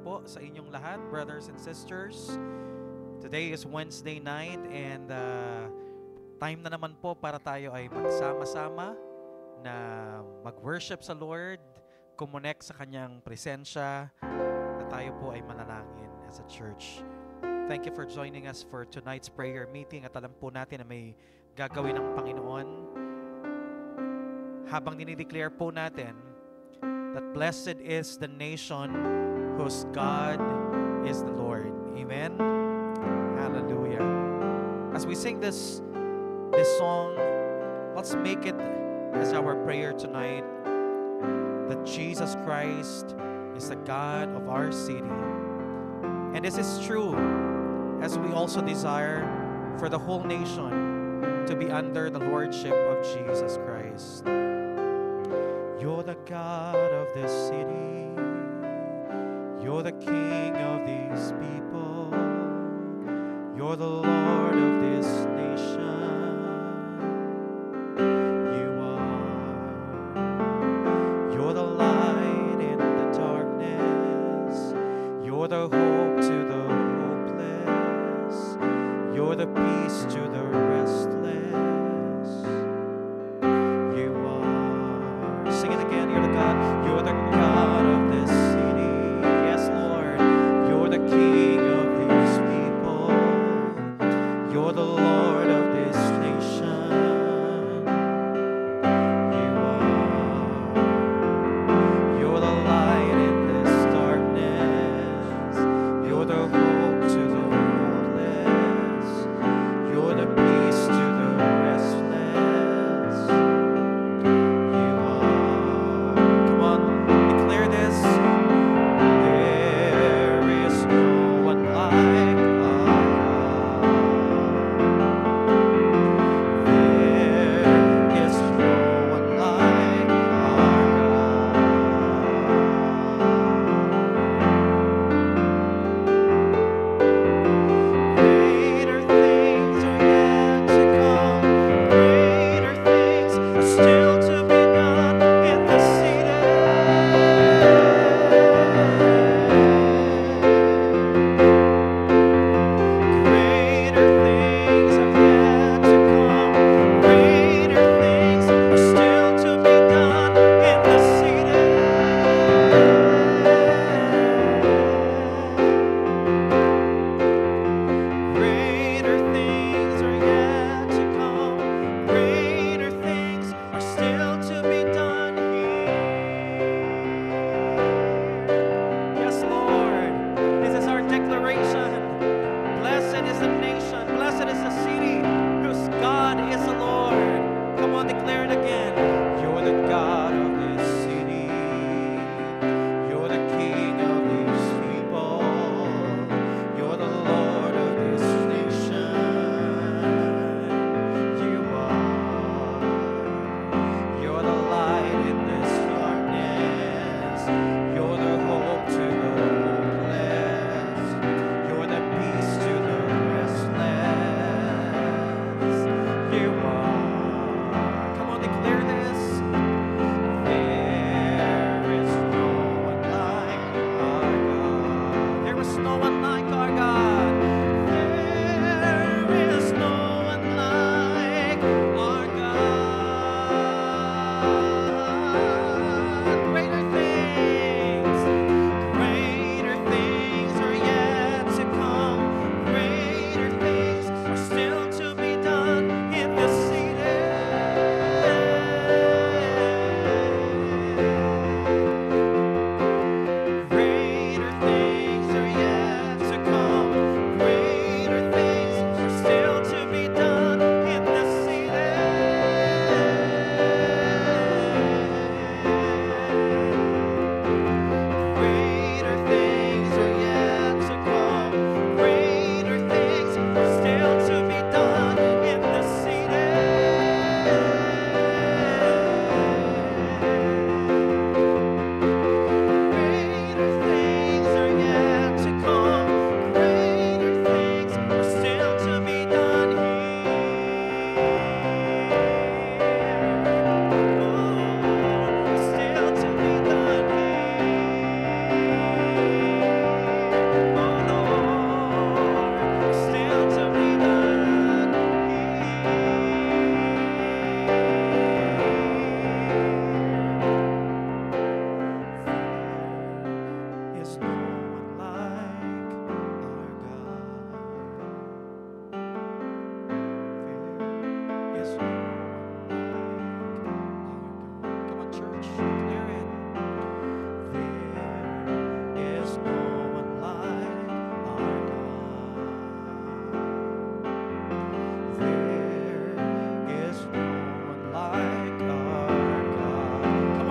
po sa inyong lahat, brothers and sisters. Today is Wednesday night and time na naman po para tayo ay magsama-sama na mag-worship sa Lord, kumonect sa Kanyang presensya, na tayo po ay manalangin as a church. Thank you for joining us for tonight's prayer meeting at alam po natin na may gagawin ng Panginoon. Habang dinideclare po natin that blessed is the nation whose God is the Lord. Amen? Hallelujah. As we sing this song, let's make it as our prayer tonight that Jesus Christ is the God of our city. And this is true as we also desire for the whole nation to be under the lordship of Jesus Christ. You're the God of this city. You're the King of these people. You're the Lord of this nation. You are. You're the light in the darkness. You're the hope to the hopeless. You're the peace to the restless. You are. Sing it again. You're the God. You're the God of this city. Yes, Lord. You're the King of these people. You're the Lord of this nation. You are. You're the light in this darkness.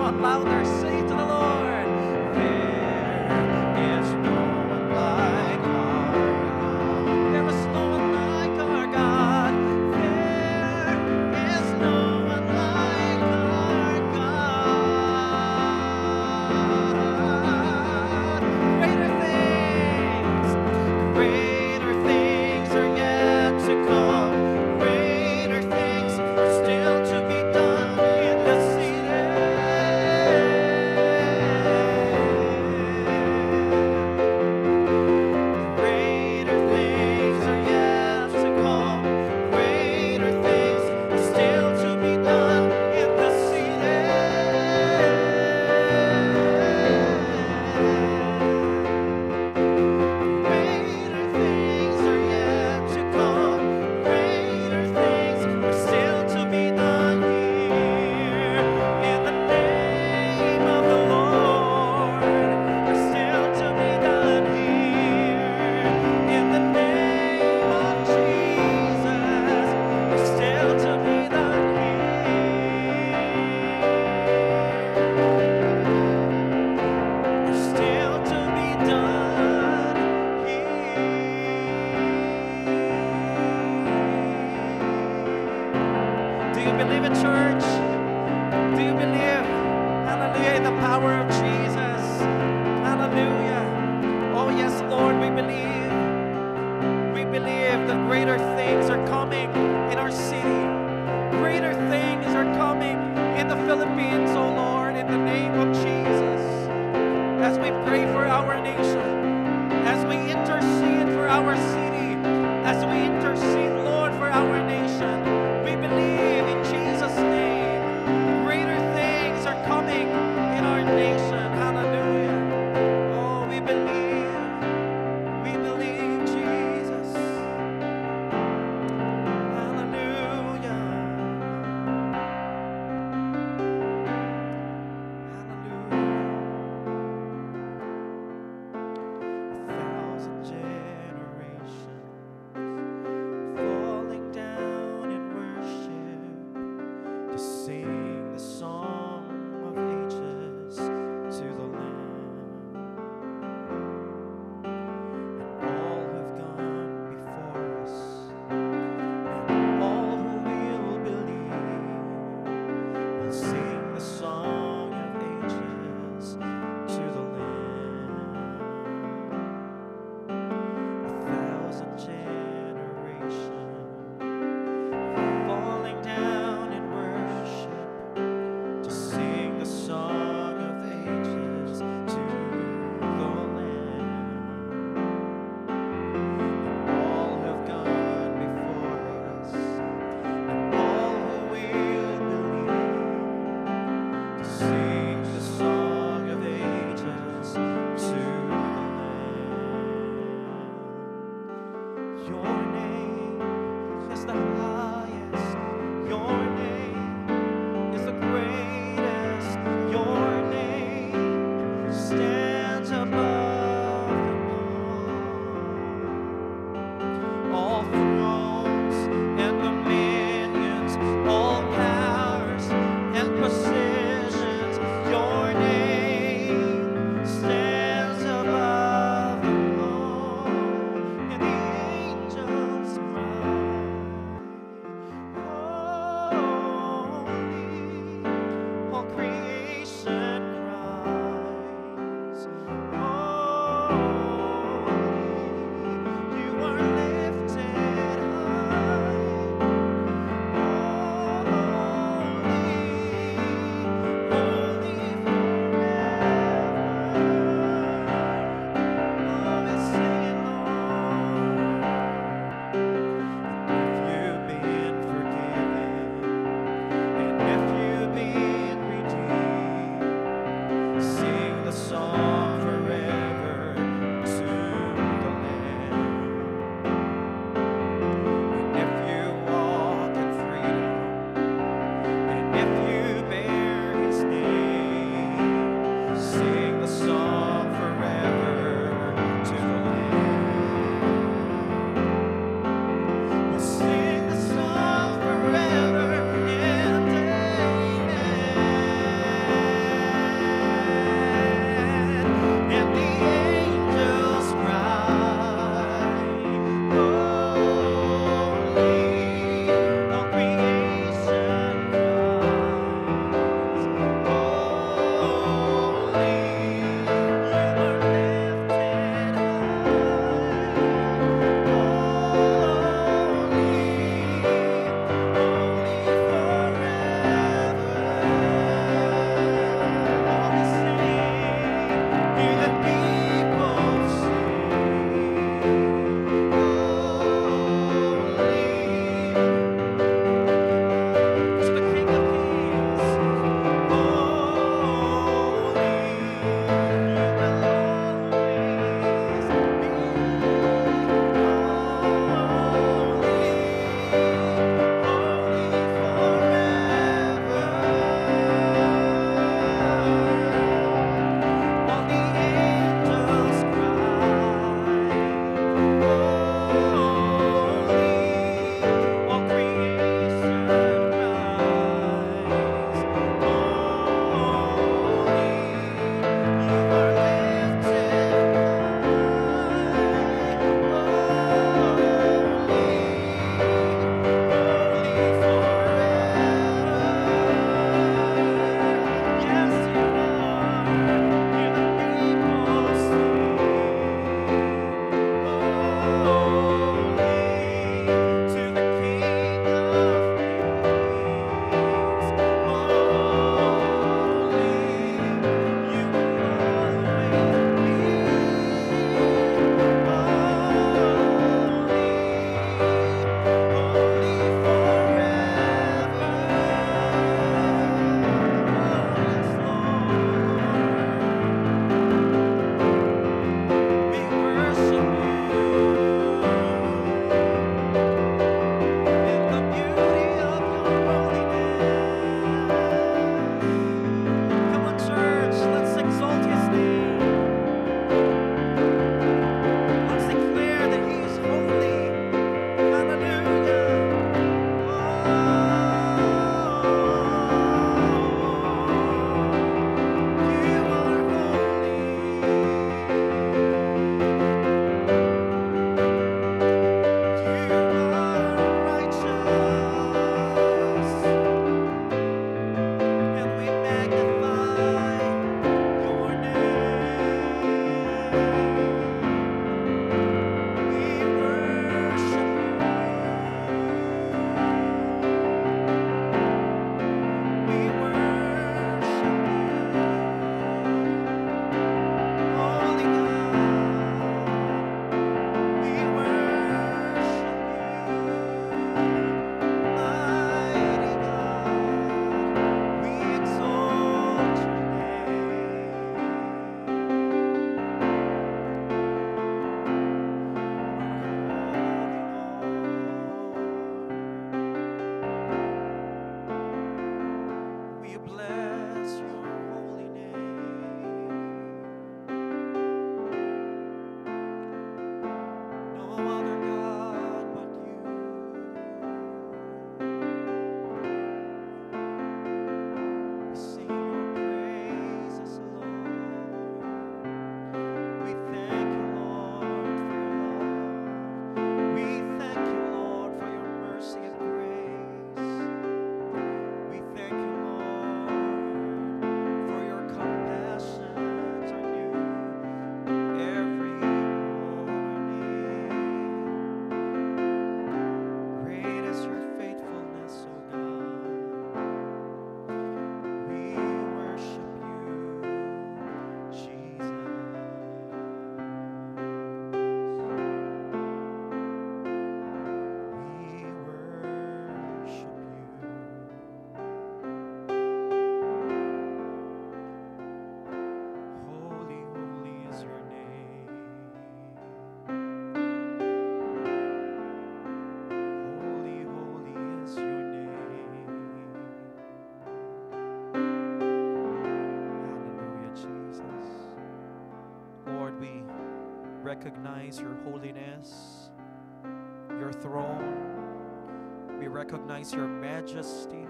on, louder, say to the Lord, there is no one like our God. There is no one like our God. There is no one like our God. Greater things are yet to come. Greater things are still to be done in the city. Greater things are yet to come. Greater things are still to be done in the city. Greater things are yet to come. Greater things are still to be done here. In the name of the Lord, are still to be done here. In the name of Jesus, are still to be done here. Are still to be done here. Do you believe it, church? Do you believe? Hallelujah, in the power of Jesus. Hallelujah. Oh, yes, Lord, we believe. We believe that greater things are coming in our city. Greater things are coming in the Philippines, oh Lord, in the name of Jesus. As we pray for our nation, as we intercede for our city, as we intercede, Lord, for our nation, we believe in Jesus' name. Greater things are coming in our nation. Hallelujah. Oh, we believe. We believe, Jesus. Hallelujah. Hallelujah. 1,000 generations falling down recognize your holiness, your throne. We recognize your majesty.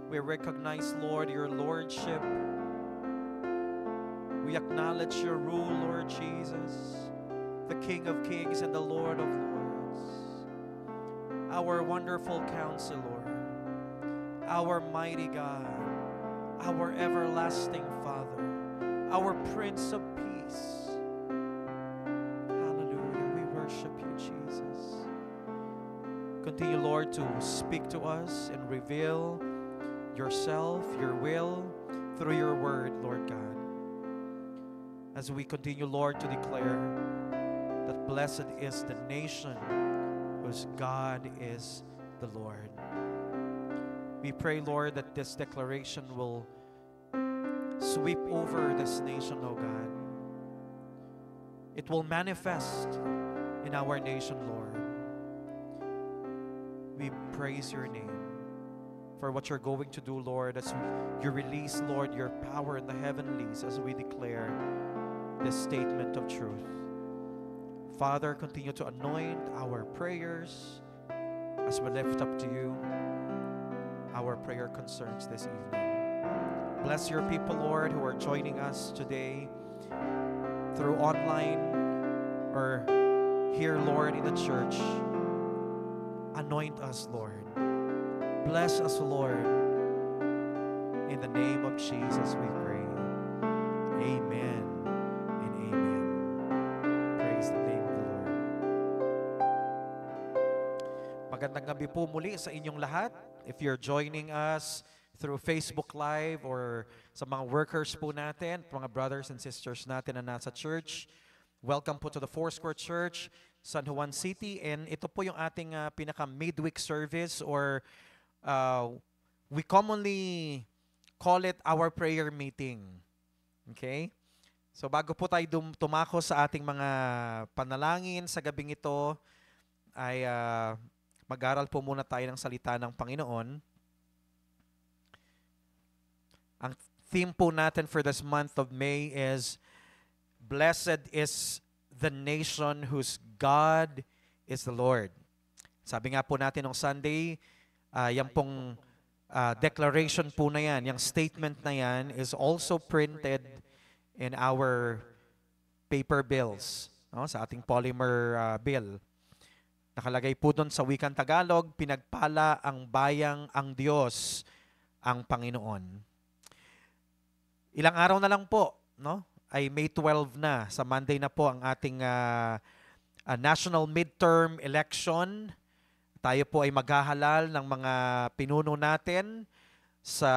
We recognize, Lord, your lordship. We acknowledge your rule, Lord Jesus, the King of kings and the Lord of lords. Our wonderful counselor, our mighty God, our everlasting Father, our Prince of Peace. Hallelujah. We worship you, Jesus. Continue, Lord, to speak to us and reveal yourself, your will, through your word, Lord God. As we continue, Lord, to declare that blessed is the nation whose God is the Lord. We pray, Lord, that this declaration will sweep over this nation, O God. It will manifest in our nation, Lord. We praise your name for what you're going to do, Lord, as you release, Lord, your power in the heavenlies as we declare this statement of truth. Father, continue to anoint our prayers as we lift up to you our prayer concerns this evening. Bless your people, Lord, who are joining us today through online or here, Lord, in the church. Anoint us, Lord. Bless us, Lord. In the name of Jesus we pray. Amen and amen. Praise the name of the Lord. Magandang gabi po muli sa inyong lahat. If you're joining us through Facebook Live or sa mga workers po natin, mga brothers and sisters natin na nasa church, welcome po to the Foursquare Church, San Juan City. And ito po yung ating pinaka-midweek service, or we commonly call it our prayer meeting. Okay? So bago po tayo tumako sa ating mga panalangin sa gabing ito, ay mag-aral po muna tayo ng salita ng Panginoon. Ang theme po natin for this month of May is, Blessed is the nation whose God is the Lord. Sabi nga po natin nung Sunday, yung pong declaration po na yan, yung statement na yan is also printed in our paper bills, no? Sa ating polymer bill. Nakalagay po doon sa wikang Tagalog, pinagpala ang bayang ang Diyos, ang Panginoon. Ilang araw na lang po, no? Ay May 12 na, sa Monday na po ang ating national midterm election. Tayo po ay maghahalal ng mga pinuno natin sa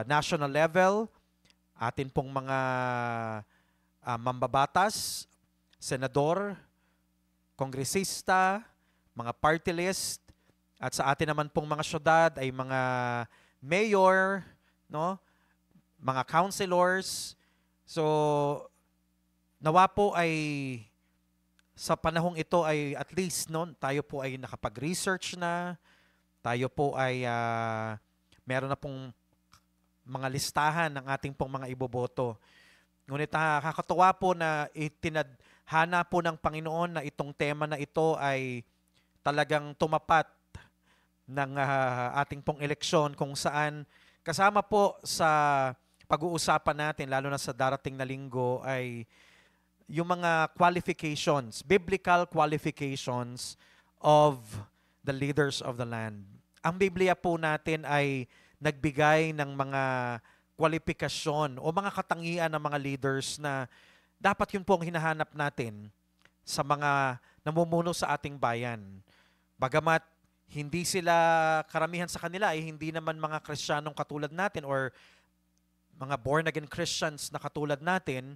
national level. Atin pong mga mambabatas, senador, kongresista, mga party list, at sa atin naman pong mga syudad ay mga mayor, no? Mga councilors. So, nawa po ay sa panahong ito ay at least, no, tayo po ay nakapag-research na, tayo po ay meron na pong mga listahan ng ating pong mga iboboto. Ngunit nakakatuwa po na itinadhana po ng Panginoon na itong tema na ito ay talagang tumapat ng ating pong eleksyon, kung saan kasama po sa pag-uusapan natin, lalo na sa darating na linggo, ay yung mga qualifications, biblical qualifications of the leaders of the land. Ang Biblia po natin ay nagbigay ng mga kwalifikasyon o mga katangian ng mga leaders na dapat yun po ang hinahanap natin sa mga namumuno sa ating bayan. Bagamat hindi sila, karamihan sa kanila ay hindi naman mga Kristiyanong katulad natin or mga born-again Christians na katulad natin,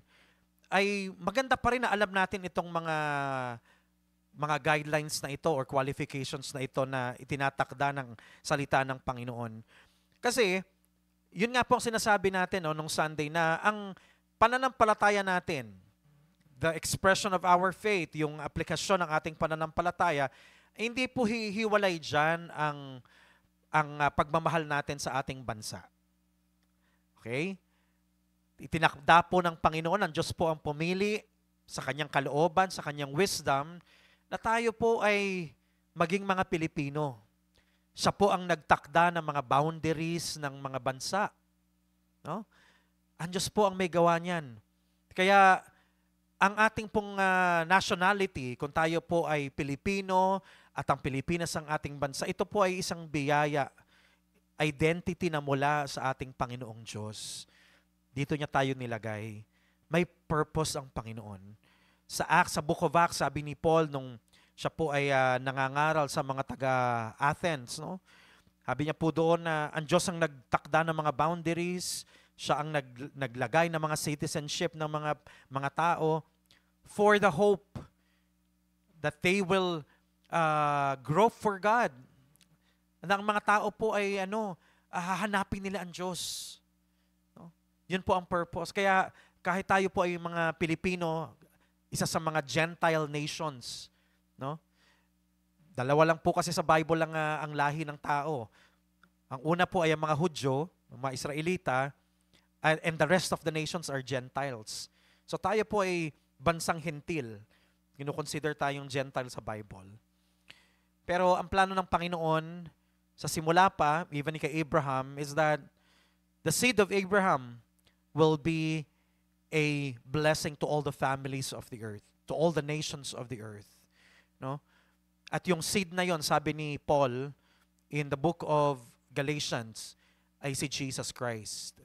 ay maganda pa rin na alam natin itong mga guidelines na ito or qualifications na ito na itinatakda ng salita ng Panginoon. Kasi, yun nga po ang sinasabi natin nung Sunday, na ang pananampalataya natin, the expression of our faith, yung aplikasyon ng ating pananampalataya, hindi po hihiwalay dyan ang pagmamahal natin sa ating bansa. Okay? Itinakda po ng Panginoon, ang Diyos po ang pumili sa kanyang kalooban, sa kanyang wisdom, na tayo po ay maging mga Pilipino. Siya po ang nagtakda ng mga boundaries ng mga bansa. No? Ang Diyos po ang may gawa niyan. Kaya ang ating pong nationality, kung tayo po ay Pilipino at ang Pilipinas ang ating bansa, ito po ay isang biyaya, identity na mula sa ating Panginoong Diyos. Dito niya tayo nilagay. May purpose ang Panginoon. Sa Book of Acts, sabi ni Paul nung siya po ay nangangaral sa mga taga-Athens, no? Sabi niya po doon na ang Diyos ang nagtakda ng mga boundaries, siya ang naglagay ng mga citizenship ng mga tao for the hope that they will grow for God. Na ang mga tao po ay hahanapin nila ang Diyos. No? Yun po ang purpose. Kaya kahit tayo po ay mga Pilipino, isa sa mga Gentile nations, no? Dalawa lang po kasi sa Bible ang lahi ng tao. Ang una po ay ang mga Hudyo, mga Israelita, and the rest of the nations are Gentiles. So tayo po ay bansang hentil. Kinukonsider tayong Gentile sa Bible. Pero ang plano ng Panginoon, sa simula pa, even kay Abraham, is that the seed of Abraham will be a blessing to all the families of the earth, to all the nations of the earth. No? At yung seed na yon, sabi ni Paul in the book of Galatians, ay si Jesus Christ.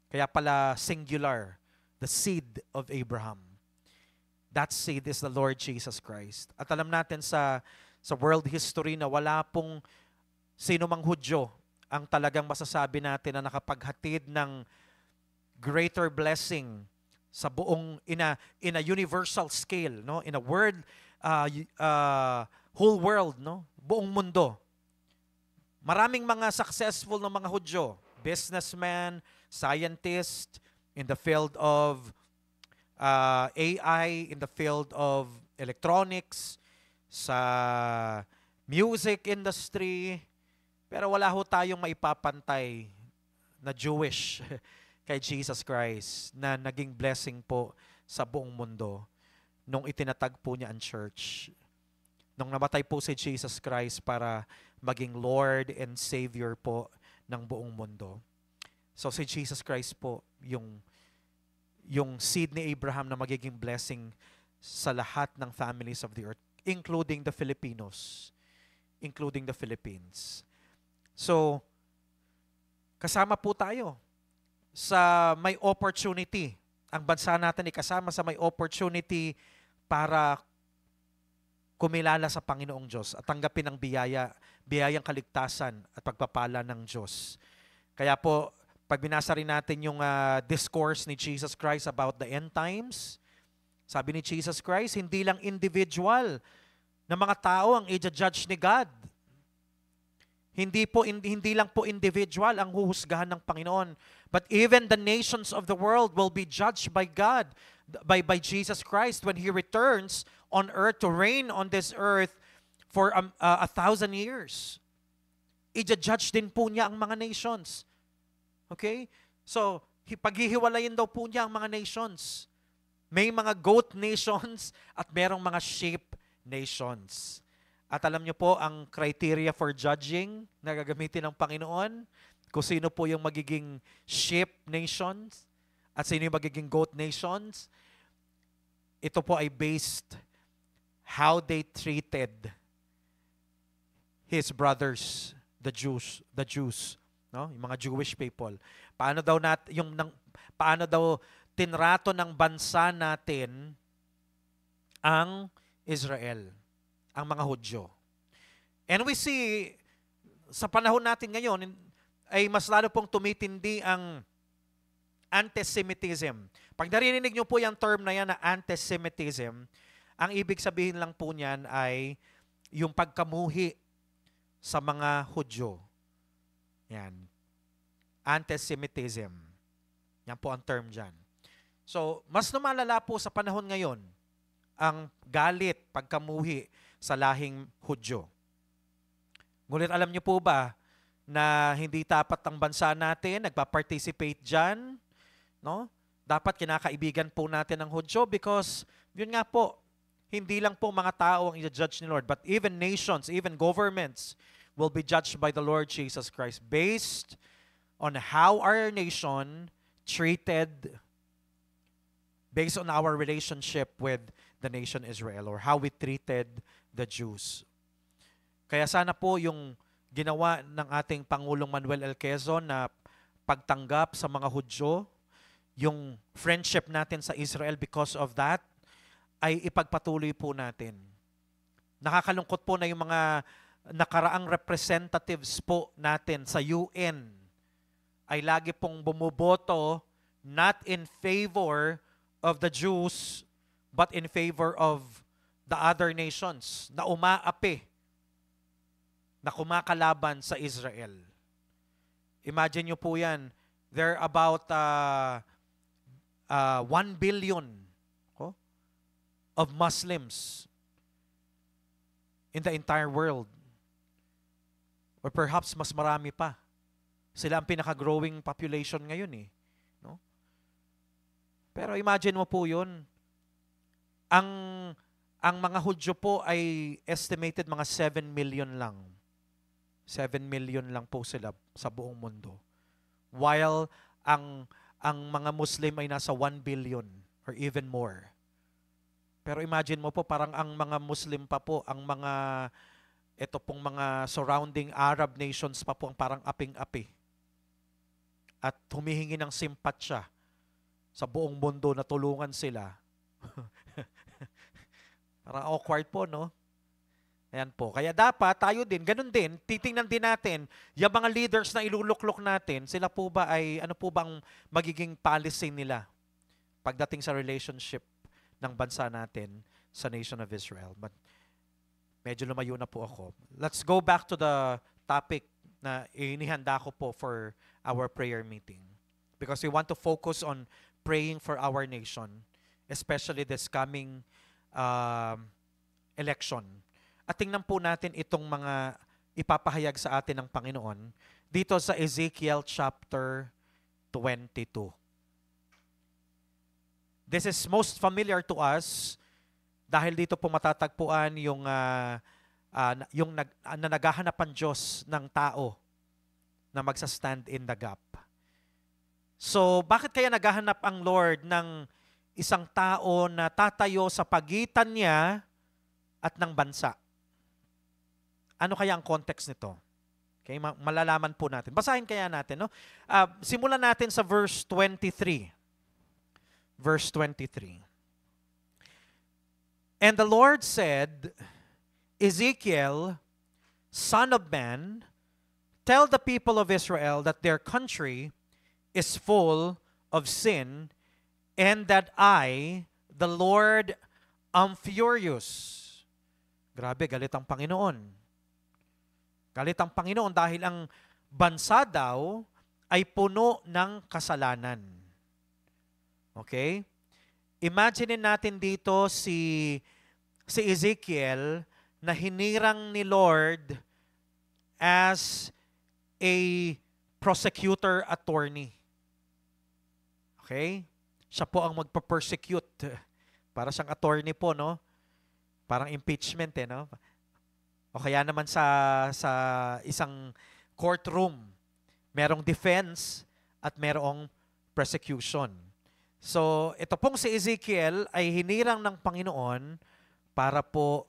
Kaya pala singular, the seed of Abraham. That seed is the Lord Jesus Christ. At alam natin sa world history na wala pong sino mang Hudyo ang talagang masasabi natin na nakapaghatid ng greater blessing sa buong in a universal scale, no? In a world whole world, no? Buong mundo. Maraming mga successful na mga Hudyo, businessmen, scientists in the field of AI, in the field of electronics, sa music industry, pero wala ho tayong maipapantay na Jewish kay Jesus Christ na naging blessing po sa buong mundo nung itinatag po niya ang church. Nung namatay po si Jesus Christ para maging Lord and Savior po ng buong mundo. So si Jesus Christ po yung seed ni Abraham na magiging blessing sa lahat ng families of the earth, including the Filipinos, including the Philippines. So, kasama po tayo sa may opportunity. Ang bansa natin ay kasama sa may opportunity para kumilala sa Panginoong Diyos at tanggapin ang biyayang kaligtasan at pagpapala ng Diyos. Kaya po, pag binasa rin natin yung discourse ni Jesus Christ about the end times, sabi ni Jesus Christ, hindi lang individual na mga tao ang i-judge ni God. Hindi lang po individual ang huhusgahan ng Panginoon, but even the nations of the world will be judged by God, by Jesus Christ when He returns on earth to reign on this earth for 1,000 years. I-judge din po niya ang mga nations. Okay? So, paghihiwalayin daw po niya ang mga nations. May mga goat nations at merong mga sheep nations. At alam niyo po ang criteria for judging na gagamitin ng Panginoon, kung sino po yung magiging sheep nations at sino yung magiging goat nations. Ito po ay based how they treated his brothers, the Jews, no? Yung mga Jewish people. Paano daw tinrato ng bansa natin ang Israel, ang mga Hudyo. And we see, sa panahon natin ngayon, ay mas lalo pong tumitindi ang antisemitism. Pag narinig nyo po yung term na yan na antisemitism, ang ibig sabihin lang po niyan ay yung pagkamuhi sa mga Hudyo. Yan. Antisemitism. Yan po ang term dyan. So, mas lumalala po sa panahon ngayon ang galit, pagkamuhi sa lahing Hudyo. Ngunit alam niyo po ba na hindi tapat ang bansa natin nagpa-participate dyan, no? Dapat kinakaibigan po natin ang Hudyo because, yun nga po, hindi lang po mga tao ang i-judge ni Lord, but even nations, even governments will be judged by the Lord Jesus Christ based on how our nation treated, based on our relationship with the nation Israel or how we treated the Jews. Kaya sana po yung ginawa ng ating Pangulong Manuel L. Quezon na pagtanggap sa mga Hudyo, yung friendship natin sa Israel because of that, ay ipagpatuloy po natin. Nakakalungkot po na yung mga nakaraang representatives po natin sa UN ay lagi pong bumuboto not in favor of the Jews but in favor of the other nations na umaapi, na kumakalaban sa Israel. Imagine nyo po yan, there are about 1 billion of Muslims in the entire world. Or perhaps mas marami pa. Sila ang pinaka-growing population ngayon eh. No? Pero imagine mo po yun. Ang mga Hudyo po ay estimated mga 7 million lang. 7 million lang po sila sa buong mundo. While ang mga Muslim ay nasa 1 billion or even more. Pero imagine mo po, parang ang mga Muslim pa po, ang mga, ito pong mga surrounding Arab nations pa po, ang parang aping-api. At humihingi ng simpatsya sa buong mundo na tulungan sila. Parang awkward po, no? Ayan po. Kaya dapat tayo din, ganun din, titingnan din natin, yung mga leaders na iluluklok natin, sila po ba ay, ano po bang magiging policy nila pagdating sa relationship ng bansa natin sa nation of Israel. But medyo lumayo na po ako. Let's go back to the topic na inihanda ko po for our prayer meeting. Because we want to focus on praying for our nation, especially this coming election. At tingnan po natin itong mga ipapahayag sa atin ng Panginoon dito sa Ezekiel chapter 22. This is most familiar to us dahil dito po matatagpuan yung naghahanap ang Diyos ng tao na magsa-stand in the gap. So, bakit kaya naghahanap ang Lord ng isang tao na tatayo sa pagitan niya at ng bansa? Ano kaya ang context nito? Okay, malalaman po natin. Basahin kaya natin, no? Simulan natin sa verse 23. Verse 23. And the Lord said, Ezekiel, son of man, tell the people of Israel that their country is full of sin and that I, the Lord, am furious. Grabe, galit ang Panginoon. Galit ang Panginoon dahil ang bansa daw ay puno ng kasalanan. Okay? Imagine natin dito si Ezekiel na hinirang ni Lord as a prosecutor attorney. Okay? Siya po ang magpa-persecute. Para siyang attorney po, no? Parang impeachment, no? O kaya naman sa isang courtroom, merong defense at merong prosecution. So, ito pong si Ezekiel ay hinirang ng Panginoon para po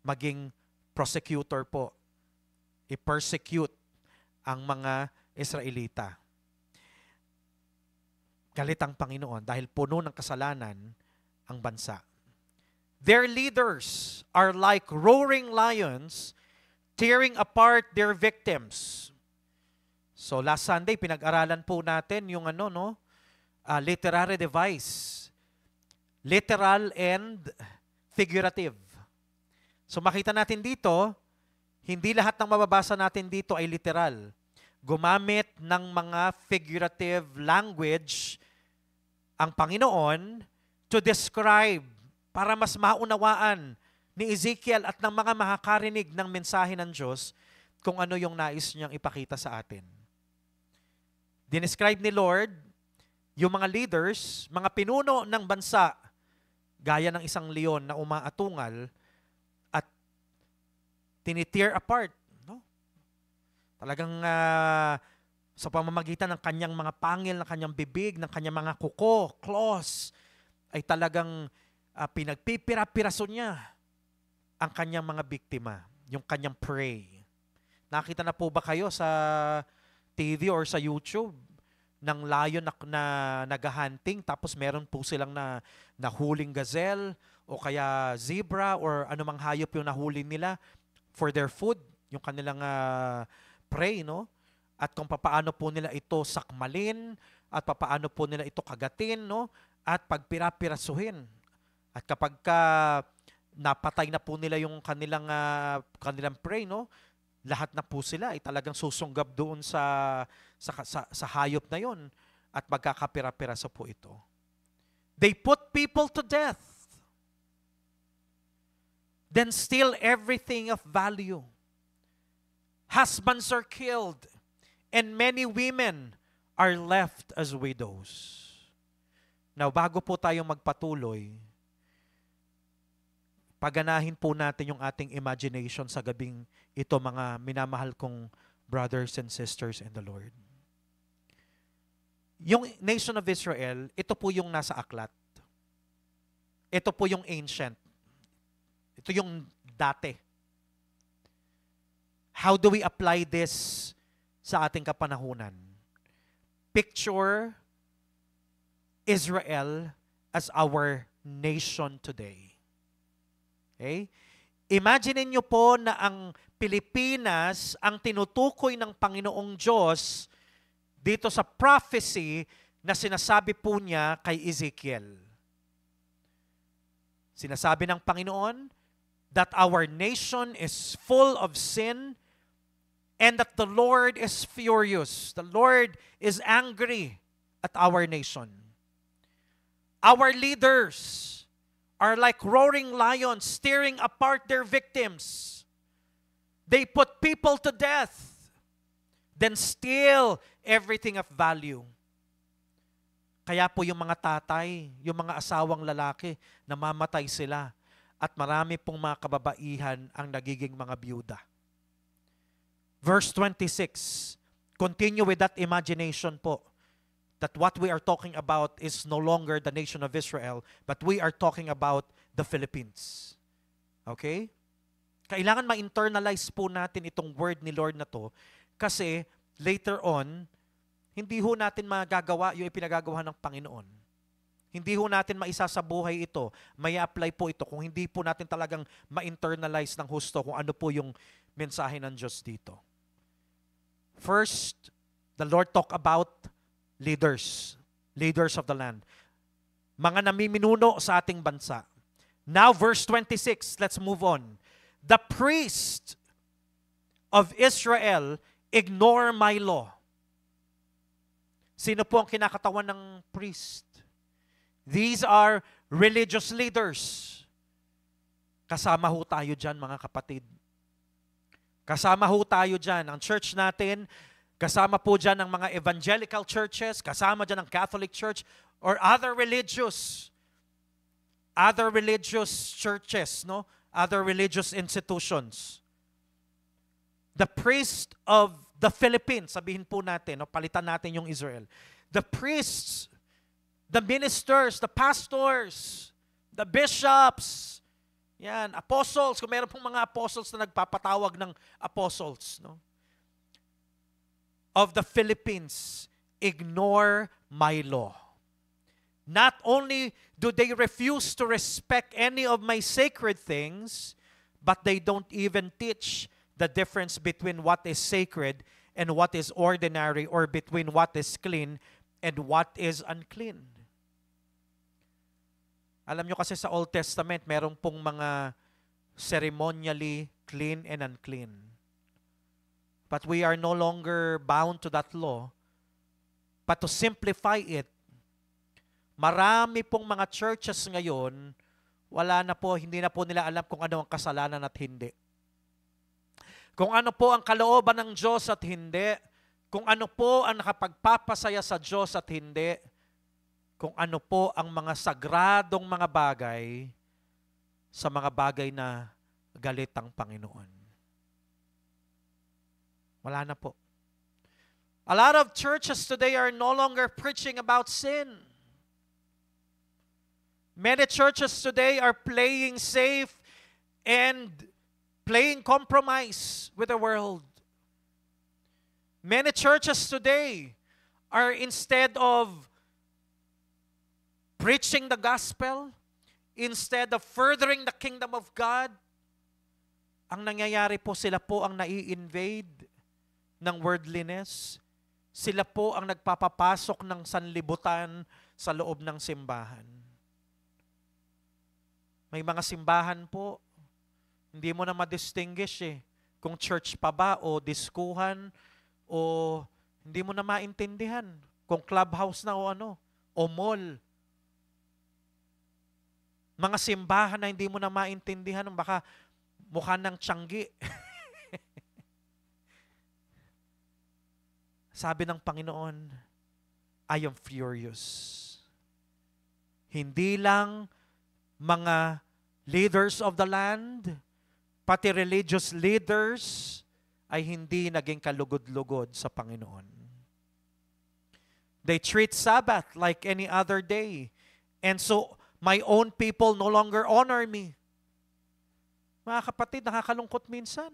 maging prosecutor po. I-persecute ang mga Israelita. Galit ang Panginoon dahil puno ng kasalanan ang bansa. Their leaders are like roaring lions tearing apart their victims. So last Sunday, pinag-aralan po natin yung literary device. Literal and figurative. So makita natin dito, hindi lahat ng mababasa natin dito ay literal. Gumamit ng mga figurative language ang Panginoon to describe para mas maunawaan ni Ezekiel at ng mga makakarinig ng mensahe ng Diyos kung ano yung nais niyang ipakita sa atin. Dinescribe ni Lord yung mga leaders, mga pinuno ng bansa, gaya ng isang leon na umaatungal at tinitear apart. No? Talagang sa pamamagitan ng kanyang mga pangil, ng kanyang bibig, ng kanyang mga kuko, claws, ay talagang pinagpipira-piraso niya ang kanyang mga biktima, yung kanyang prey. Nakita na po ba kayo sa TV or sa YouTube ng lion na naghahunting tapos meron po silang nahuling gazelle o kaya zebra or anumang hayop yung nahuli nila for their food, yung kanilang prey, no? At kung papaano po nila ito sakmalin at papaano po nila ito kagatin, no? At pagpira-pirasuhin. At kapag napatay na po nila yung kanilang prey, no? Lahat na po sila ay talagang susunggab doon sa hayop na yon at magkakapira-piraso po ito. They put people to death, then steal everything of value. Husbands are killed, and many women are left as widows. Now, bago po tayong magpatuloy, paganahin po natin yung ating imagination sa gabing ito, mga minamahal kong brothers and sisters in the Lord. Yung nation of Israel, ito po yung nasa aklat. Ito po yung ancient. Ito yung dati. How do we apply this sa ating kapanahunan? Picture Israel as our nation today. Okay? Imagine niyo po na ang Pilipinas ang tinutukoy ng Panginoong Diyos dito sa prophecy na sinasabi po niya kay Ezekiel. Sinasabi ng Panginoon that our nation is full of sin and that the Lord is furious. The Lord is angry at our nation. Our leaders are like roaring lions tearing apart their victims. They put people to death, then steal everything of value. Kaya po yung mga tatay, yung mga asawang lalaki, namamatay sila. At marami pong mga kababaihan ang nagiging mga byuda. Verse 26, continue with that imagination po. That what we are talking about is no longer the nation of Israel, but we are talking about the Philippines. Okay? Kailangan ma-internalize po natin itong word ni Lord na to kasi later on, hindi ho natin magagawa yung ipinagagawa ng Panginoon. Hindi ho natin maisa sa buhay ito. May apply po ito kung hindi po natin talagang ma-internalize ng husto kung ano po yung mensahe ng Diyos dito. First, the Lord talk about leaders of the land. Mga namiminuno sa ating bansa. Now, verse 26, let's move on. The priest of Israel ignore my law. Sino po ang kinakatawan ng priest? These are religious leaders. Kasama ho tayo dyan, mga kapatid. Kasama ho tayo dyan. Ang church natin, kasama po dyan ang mga evangelical churches, kasama dyan ang Catholic Church, or other religious churches, no? Other religious institutions. The priest of the Philippines, sabihin po natin, no? Palitan natin yung Israel. The priests, the ministers, the pastors, the bishops, yan, apostles, kung meron pong mga apostles na nagpapatawag ng apostles, no? Of the Philippines ignore my law. Not only do they refuse to respect any of my sacred things, but they don't even teach the difference between what is sacred and what is ordinary, or between what is clean and what is unclean. Alam nyo kasi sa Old Testament, merong pong mga ceremonially clean and unclean. But we are no longer bound to that law. But to simplify it, marami pong mga churches ngayon, hindi na po nila alam kung ano ang kasalanan at hindi. Kung ano po ang kalooban ng Diyos at hindi. Kung ano po ang nakapagpapasaya sa Diyos at hindi. kung ano po ang mga sagradong mga bagay sa mga bagay na galit ang Panginoon. Wala na po. A lot of churches today are no longer preaching about sin. Many churches today are playing safe and playing compromise with the world. Many churches today are, instead of preaching the gospel, instead of furthering the kingdom of God, ang nangyayari po, sila po ang nai-invade ng worldliness. Sila po ang nagpapapasok ng sanlibutan sa loob ng simbahan. May mga simbahan po, hindi mo na ma-distinguish kung church pa ba o diskuhan o hindi mo na maintindihan kung clubhouse na o ano, o mall. Mga simbahan na hindi mo na maintindihan, baka mukha ng tiyanggi. Sabi ng Panginoon, I am furious. Hindi lang mga leaders of the land, pati religious leaders ay hindi naging kalugod-lugod sa Panginoon. They treat Sabbath like any other day. And so, my own people no longer honor me. Mga kapatid, nakakalungkot minsan.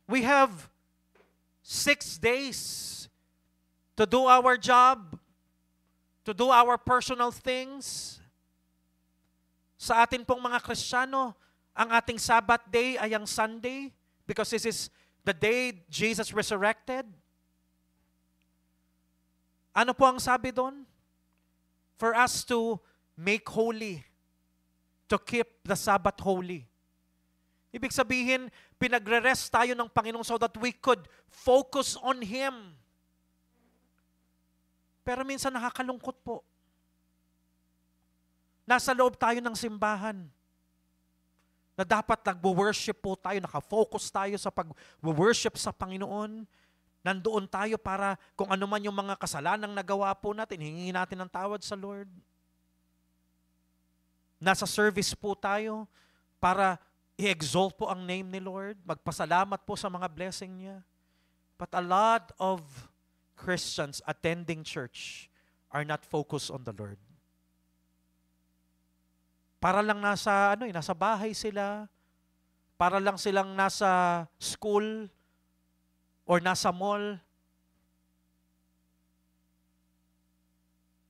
We have 6 days to do our job, to do our personal things. Sa atin pong mga Kristiyano, ang ating Sabbath day ay ang Sunday because this is the day Jesus resurrected. Ano po ang sabi doon? For us to make holy, to keep the Sabbath holy. Ibig sabihin, pinagre-rest tayo ng Panginoon so that we could focus on Him. Pero minsan nakakalungkot po. Nasa loob tayo ng simbahan na dapat nagwo-worship po tayo, nakafocus tayo sa pag-worship sa Panginoon. Nandoon tayo para kung ano man yung mga kasalanang nagawa po natin, hingin natin ng tawad sa Lord. Nasa service po tayo para i-exalt po ang name ni Lord, magpasalamat po sa mga blessing niya. But a lot of Christians attending church are not focused on the Lord. Para lang nasa bahay sila, para lang silang nasa school or nasa mall.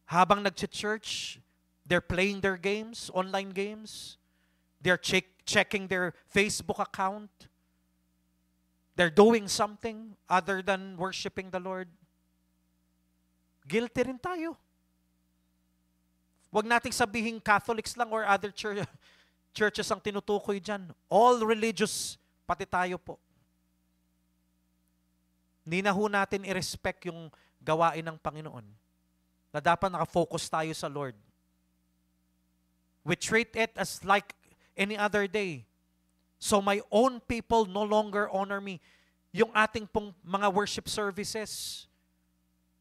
Habang nag-church, they're playing their games, online games. They're checking their Facebook account. They're doing something other than worshiping the Lord. Guilty rin tayo. Huwag nating sabihin Catholics lang or other churches ang tinutukoy dyan. All religious, pati tayo po. Hindi na ho natin i-respect yung gawain ng Panginoon. Na dapat nakafocus tayo sa Lord. We treat it as like any other day. So my own people no longer honor me. Yung ating pong mga worship services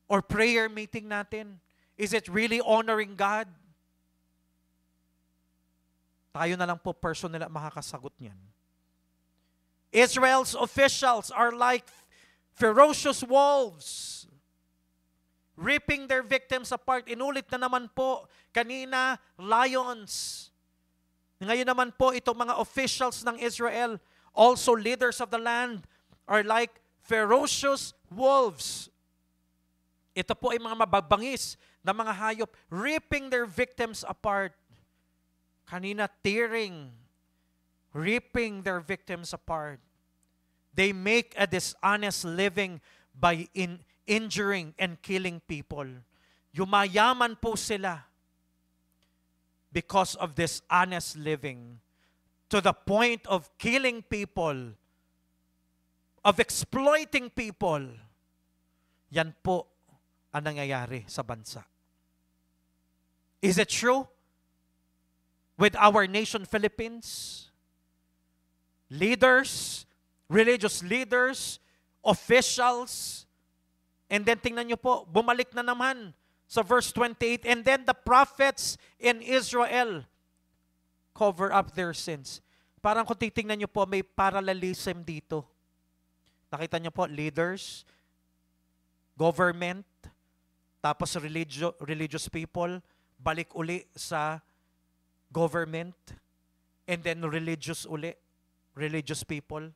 or prayer meeting natin, is it really honoring God? Tayo na lang po personal makakasagot niyan. Israel's officials are like ferocious wolves, ripping their victims apart. Inulit na naman po, kanina, lions. Ngayon naman po, itong mga officials ng Israel, also leaders of the land, are like ferocious wolves. Ito po ay mga mababangis na mga hayop, ripping their victims apart. Kanina, tearing, ripping their victims apart. They make a dishonest living by injuring and killing people. Yumayaman po sila because of this honest living, to the point of killing people, of exploiting people. Yan po ang nangyayari sa bansa. Is it true with our nation Philippines? Leaders, religious leaders, officials, and then tingnan nyo po, bumalik na naman Sa verse 28, and then the prophets in Israel cover up their sins. Parang kung titingnan nyo po, may parallelism dito. Nakita nyo po, leaders, government, tapos religious people, balik uli sa government, and then religious people.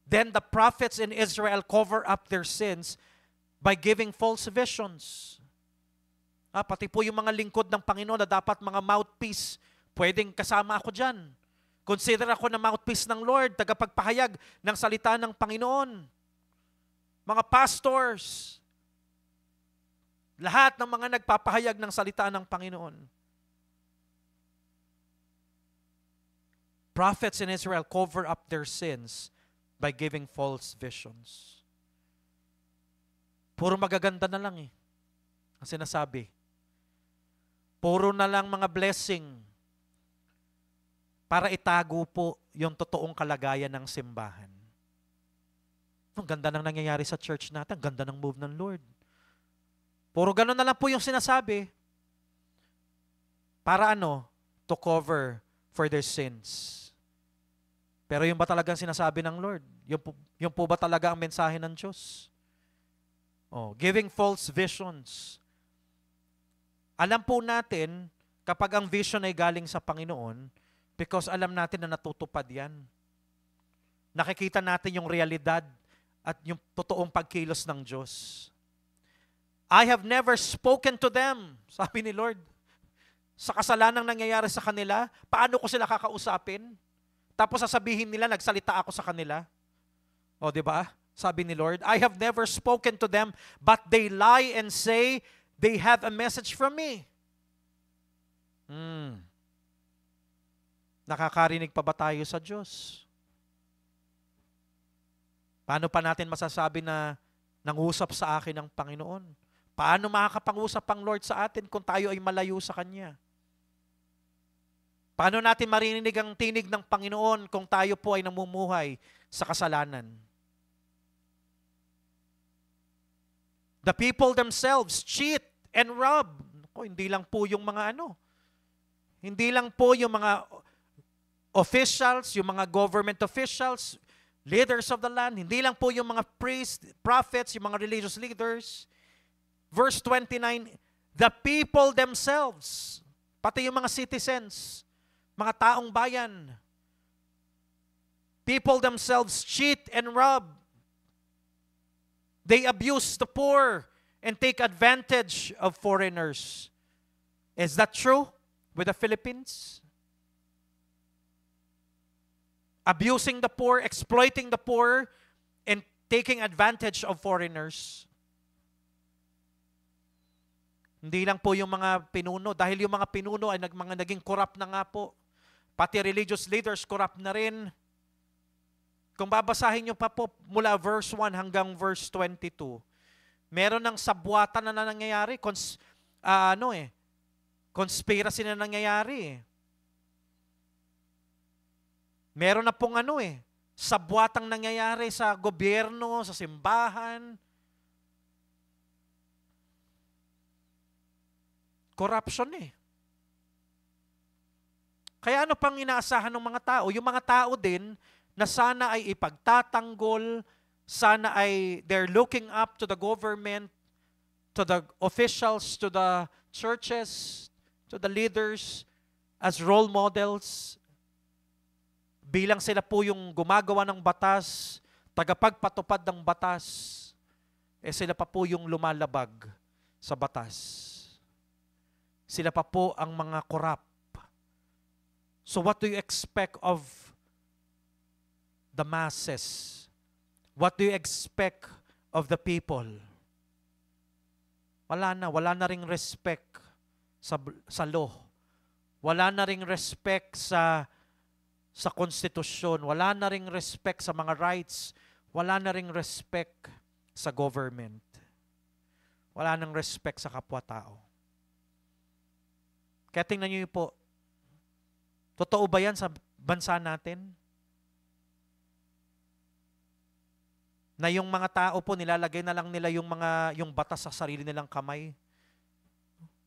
Then the prophets in Israel cover up their sins by giving false visions. Pati po yung mga lingkod ng Panginoon na dapat mga mouthpiece, pwedeng kasama ako dyan. Consider ako na mouthpiece ng Lord, tagapagpahayag ng salita ng Panginoon. Mga pastors, lahat ng mga nagpapahayag ng salita ng Panginoon. Prophets in Israel cover up their sins by giving false visions. Puro magaganda na lang ang sinasabi. Puro na lang mga blessing para itago po yung totoong kalagayan ng simbahan. Ang ganda nang nangyayari sa church natin, ang ganda ng move ng Lord. Puro ganun na lang po yung sinasabi. Para to cover for their sins. Pero yung ba talagang sinasabi ng Lord? Yung po ba talaga ang mensahe ng Diyos? Giving false visions. Alam po natin, kapag ang vision ay galing sa Panginoon, because alam natin na natutupad yan. Nakikita natin yung realidad at yung totoong pagkilos ng Diyos. I have never spoken to them, sabi ni Lord. Sa kasalanang nangyayari sa kanila, paano ko sila kakausapin? Tapos sasabihin nila, nagsalita ako sa kanila. Di ba? Sabi ni Lord, I have never spoken to them, but they lie and say they have a message from me. Nakakarinig pa ba tayo sa Diyos? Paano pa natin masasabi na nangusap sa akin ang Panginoon? Paano makakapangusap ang Lord sa atin kung tayo ay malayo sa Kanya? Paano natin marinig ang tinig ng Panginoon kung tayo po ay namumuhay sa kasalanan? The people themselves cheat and rob. Hindi lang po yung mga hindi lang po yung mga officials, yung mga government officials, leaders of the land, hindi lang po yung mga priests, prophets, yung mga religious leaders. Verse 29, the people themselves, pati yung mga citizens, mga taong bayan, people themselves cheat and rob. They abuse the poor and take advantage of foreigners. Is that true with the Philippines? Abusing the poor, exploiting the poor, and taking advantage of foreigners. Hindi lang po yung mga pinuno, dahil yung mga pinuno ay mga naging corrupt na nga po. Pati religious leaders corrupt na rin. Kung babasahin nyo pa po mula verse 1 hanggang verse 22, meron ng sabwatan na nangyayari, conspiracy na nangyayari. Meron na pong sabwatang nangyayari sa gobyerno, sa simbahan. Corruption Kaya ano pang inaasahan ng mga tao? Yung mga tao din na sana ay ipagtatanggol, sana ay they're looking up to the government, to the officials, to the churches, to the leaders as role models. Bilang sila po yung gumagawa ng batas, tagapagpatupad ng batas, sila pa po yung lumalabag sa batas. Sila pa po ang mga corrupt. So what do you expect of the masses? What do you expect of the people? Wala na ring respect sa law. Wala na ring respect sa konstitusyon. Wala na ring respect sa mga rights. Wala na ring respect sa government. Wala nang respect sa kapwa-tao. Kaya tingnan niyo po, totoo ba yan sa bansa natin? Na yung mga tao po, nilalagay na lang nila yung batas sa sarili nilang kamay.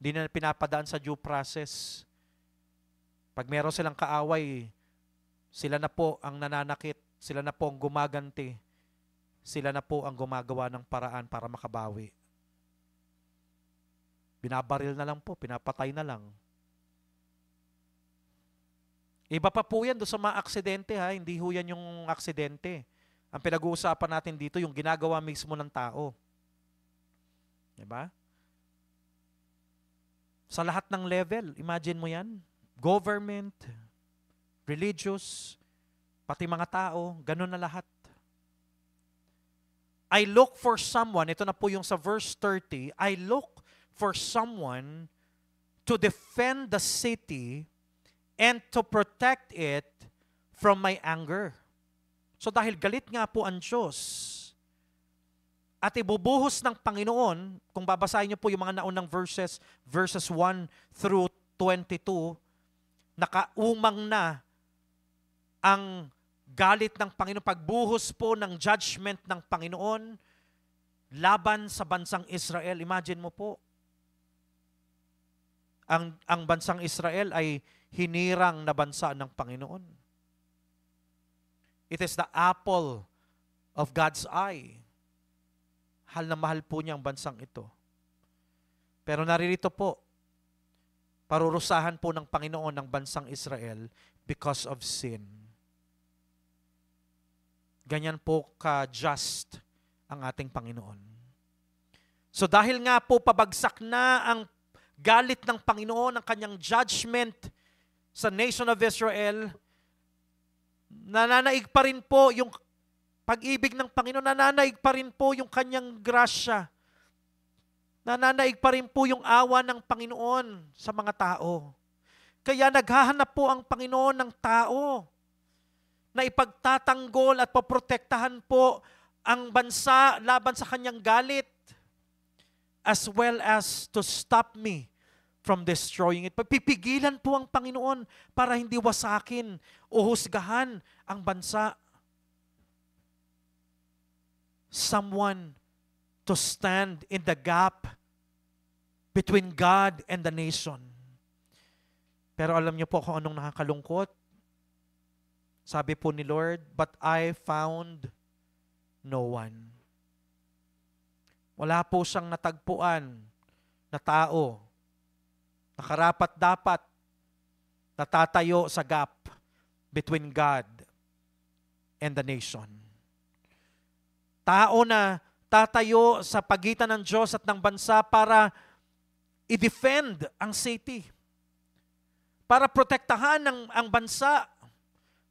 Hindi na pinapadaan sa due process. Pag meron silang kaaway, sila na po ang nananakit, sila na po ang gumaganti, sila na po ang gumagawa ng paraan para makabawi. Binabaril na lang po, pinapatay na lang. Iba pa po yan doon sa mga aksidente ha, hindi ho yan yung aksidente. Ang pinag-uusapan natin dito, yung ginagawa mismo ng tao. Diba? Sa lahat ng level, imagine mo yan, government, religious, pati mga tao, ganun na lahat. I look for someone, ito na po yung sa verse 30, I look for someone to defend the city and to protect it from my anger. So dahil galit nga po ang Diyos, at ibubuhos ng Panginoon, kung babasahin niyo po yung mga naunang verses 1 through 22, nakaumang na ang galit ng Panginoon, pagbuhos po ng judgment ng Panginoon laban sa bansang Israel. Imagine mo po, ang bansang Israel ay hinirang na bansa ng Panginoon. It is the apple of God's eye. Mahal na mahal po niya ang bansang ito. Pero naririto po, parurusahan po ng Panginoon ng bansang Israel because of sin. Ganyan po ka-just ang ating Panginoon. So dahil nga po pabagsak na ang galit ng Panginoon, ang kanyang judgment sa nation of Israel, nananaig pa rin po yung pag-ibig ng Panginoon, nananaig pa rin po yung kanyang grasya. Nananaig pa rin po yung awa ng Panginoon sa mga tao. Kaya naghahanap po ang Panginoon ng tao na ipagtatanggol at poprotektahan po ang bansa laban sa kanyang galit, as well as to stop me from destroying it. Pipigilan po ang Panginoon para hindi wasakin o husgahan ang bansa. Someone to stand in the gap between God and the nation. Pero alam niyo po kung anong nakakalungkot? Sabi po ni Lord, but I found no one. Wala po siyang natagpuan na tao na karapat-dapat natatayo sa gap between God and the nation. Tao na tatayo sa pagitan ng Diyos at ng bansa para i-defend ang city, para protektahan ang bansa,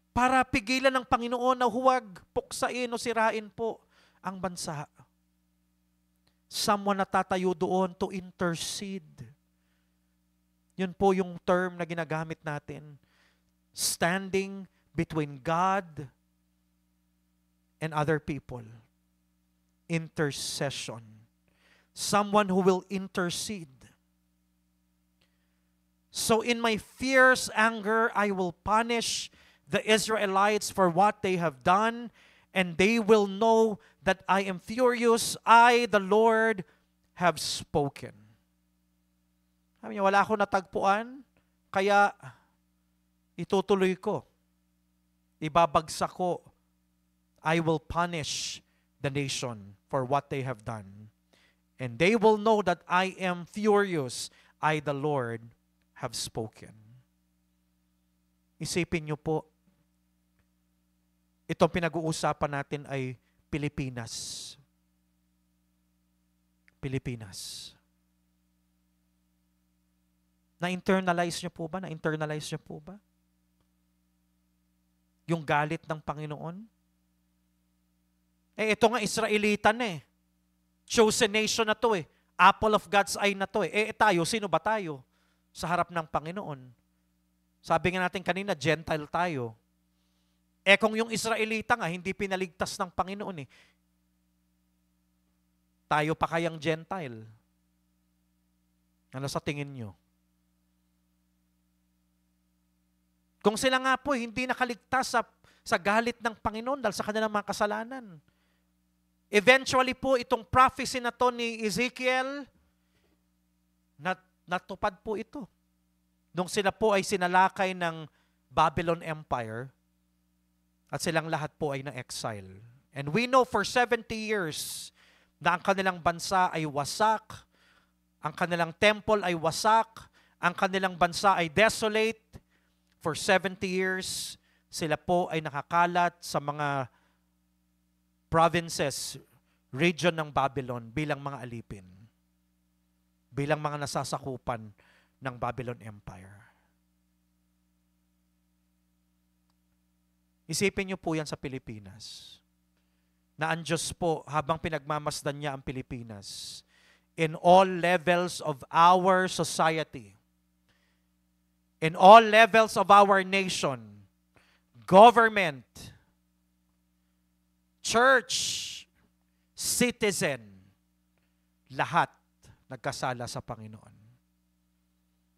para pigilan ng Panginoon na huwag puksain o sirain po ang bansa. Someone na tatayo doon to intercede. Yun po yung term na ginagamit natin. Standing between God and other people. Intercession. Someone who will intercede. So in my fierce anger, I will punish the Israelites for what they have done, and they will know that I am furious. I, the Lord, have spoken. Sabi niya, wala akong natagpuan, kaya itutuloy ko. Ibabagsak ko. I will punish the nation for what they have done. And they will know that I am furious. I, the Lord, have spoken. Isipin niyo po, itong pinag-uusapan natin ay Pilipinas. Pilipinas. Na-internalize niyo po ba? Na-internalize niyo po ba? Yung galit ng Panginoon? Ito nga, Israelitan Chosen nation na to Apple of God's eye na to tayo, sino ba tayo? Sa harap ng Panginoon. Sabi nga natin kanina, Gentile tayo. Kung yung Israelita nga, hindi pinaligtas ng Panginoon tayo pa kayang Gentile? Ano sa tingin nyo? Kung sila nga po hindi nakaligtas sa galit ng Panginoon dahil sa kanilang mga kasalanan. Eventually po, itong prophecy na to ni Ezekiel, na natupad po ito. Nung sila po ay sinalakay ng Babylon Empire at silang lahat po ay na-exile. And we know for 70 years na ang kanilang bansa ay wasak, ang kanilang temple ay wasak, ang kanilang bansa ay desolate. For 70 years, sila po ay nakakalat sa mga provinces, region ng Babylon bilang mga alipin, bilang mga nasasakupan ng Babylon Empire. Isipin niyo po yan sa Pilipinas, na ang Diyos po habang pinagmamasdan niya ang Pilipinas, in all levels of our society, in all levels of our nation, government, church, citizen, lahat nagkasala sa Panginoon.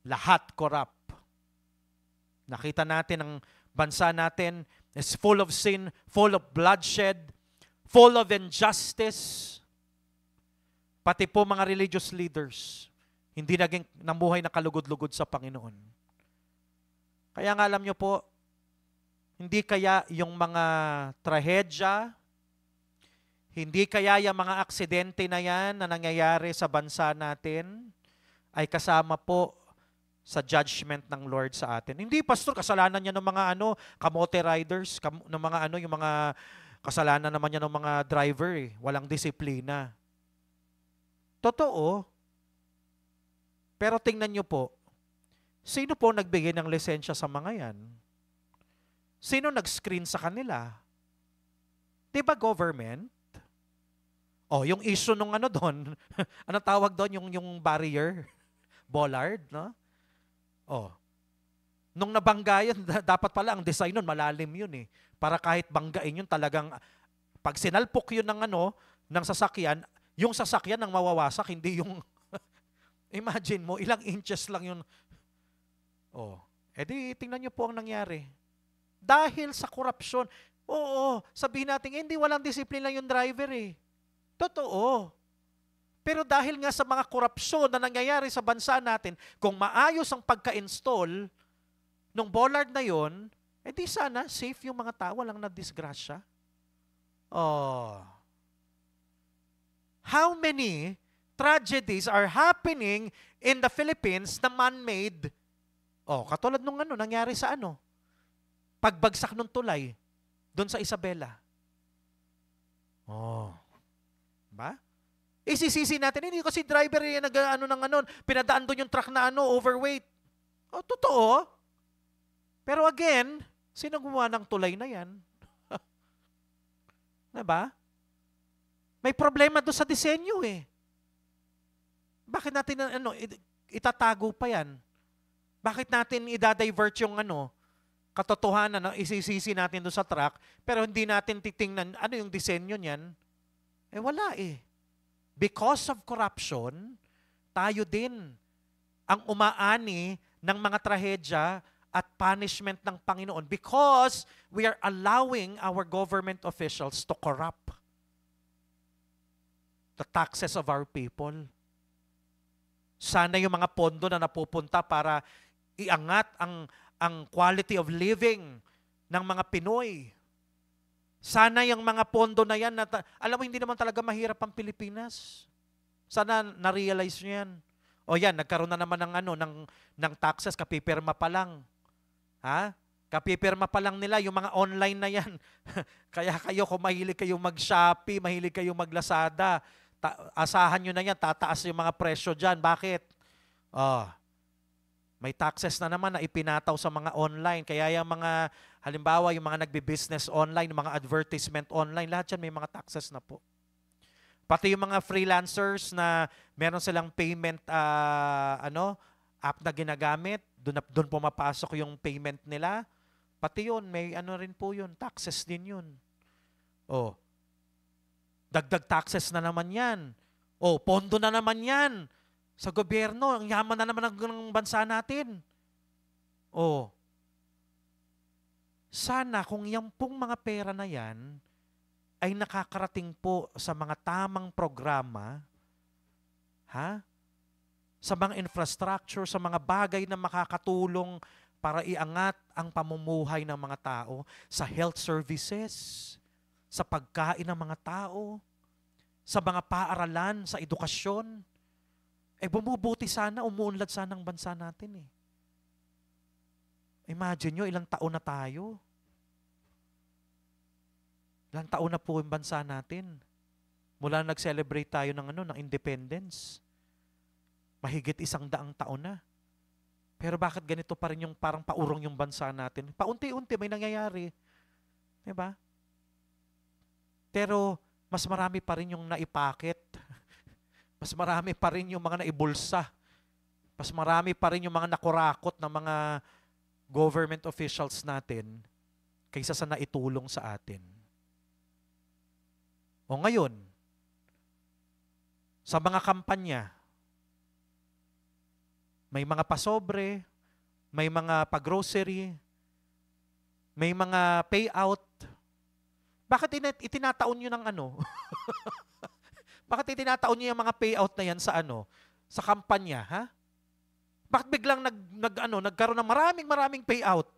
Lahat corrupt. Nakita natin ang bansa natin is full of sin, full of bloodshed, full of injustice. Pati po mga religious leaders, hindi naging namuhay na kalugod-lugod sa Panginoon. Kaya nga alam nyo po, hindi kaya yung mga trahedya, hindi kaya yung mga aksidente na yan na nangyayari sa bansa natin ay kasama po sa judgment ng Lord sa atin. Hindi, pastor, kasalanan niya ng mga kamote riders, ng mga yung mga kasalanan naman niya ng mga driver, walang disiplina. Totoo. Pero tingnan niyo po, sino po nagbigay ng lisensya sa mga yan? Sino nag-screen sa kanila? Di ba government? Yung issue nung doon, ano tawag doon, yung barrier? Bollard, no? Nung nabangga yun, dapat pala ang design nun, malalim yun Para kahit banggain yun talagang, pag sinalpok yun ng sasakyan, yung sasakyan ang mawawasak, hindi yung, imagine mo, ilang inches lang yun. Edi tingnan nyo po ang nangyari. Dahil sa korupsyon, sabihin natin, hindi walang disiplina yung driver Totoo. Pero dahil nga sa mga korupsyon na nangyayari sa bansa natin, kung maayos ang pagka-install ng bollard na yon, edi sana safe yung mga tao, walang na-disgrasya. How many tragedies are happening in the Philippines na man-made? Katulad nung nangyari sa pagbagsak ng tulay doon sa Isabela. Ba? Isisisi natin, hindi kasi driver pinadaan doon yung truck na overweight. Totoo. Pero again, sino gumawa ng tulay na yan? Diba? May problema doon sa disenyo Bakit natin itatago pa yan? Bakit natin i-divert yung katotohanan na isisisi natin doon sa truck, pero hindi natin titingnan yung disenyo niyan? Wala Because of corruption, tayo din ang umaani ng mga trahedya at punishment ng Panginoon because we are allowing our government officials to corrupt the taxes of our people. Sana yung mga pondo na napupunta para iangat ang quality of living ng mga Pinoy. Sana yung mga pondo na yan, alam mo, hindi naman talaga mahirap ang Pilipinas. Sana na-realize nyo yan. Yan, nagkaroon na naman ng taxes, kapipirma pa lang. Kapipirma pa lang nila, yung mga online na yan. Kaya kayo, kung mahilig kayo mag-Shopee, mahilig kayo mag-Lazada, asahan nyo na yan, tataas yung mga presyo dyan. Bakit? May taxes na naman na ipinataw sa mga online. Kaya yung mga, halimbawa, yung mga nagbi-business online, yung mga advertisement online, lahat yan may mga taxes na po. Pati yung mga freelancers na meron silang payment app na ginagamit, doon pumapasok yung payment nila. Pati yun, may rin po yun, taxes din yun. Dagdag taxes na naman yan. Pondo na naman yan. Sa gobyerno, ang yaman na naman ng bansa natin. Sana kung yung pong mga pera na yan ay nakakarating po sa mga tamang programa, sa mga infrastructure, sa mga bagay na makakatulong para iangat ang pamumuhay ng mga tao, sa health services, sa pagkain ng mga tao, sa mga paaralan, sa edukasyon. Bumubuti sana, umuunlad sana ang bansa natin eh. Imagine nyo, ilang taon na tayo. Ilang taon na po yung bansa natin. Mula nag-celebrate tayo ng independence. Mahigit 100 taon na. Pero bakit ganito pa rin yung parang paurong yung bansa natin? Paunti-unti may nangyayari. Diba? Pero mas marami pa rin yung naipakit. Mas marami pa rin yung mga naibulsa. Mas marami pa rin yung mga nakurakot ng mga government officials natin kaysa sa naitulong sa atin. O ngayon, sa mga kampanya, may mga pasobre, may mga pag-grocery, may mga payout. Bakit itinataon nyo ng ano? Bakit itinataon nyo yung mga payout na yan sa ano? Sa kampanya, ha? Bakit biglang nagkaroon ng maraming payout?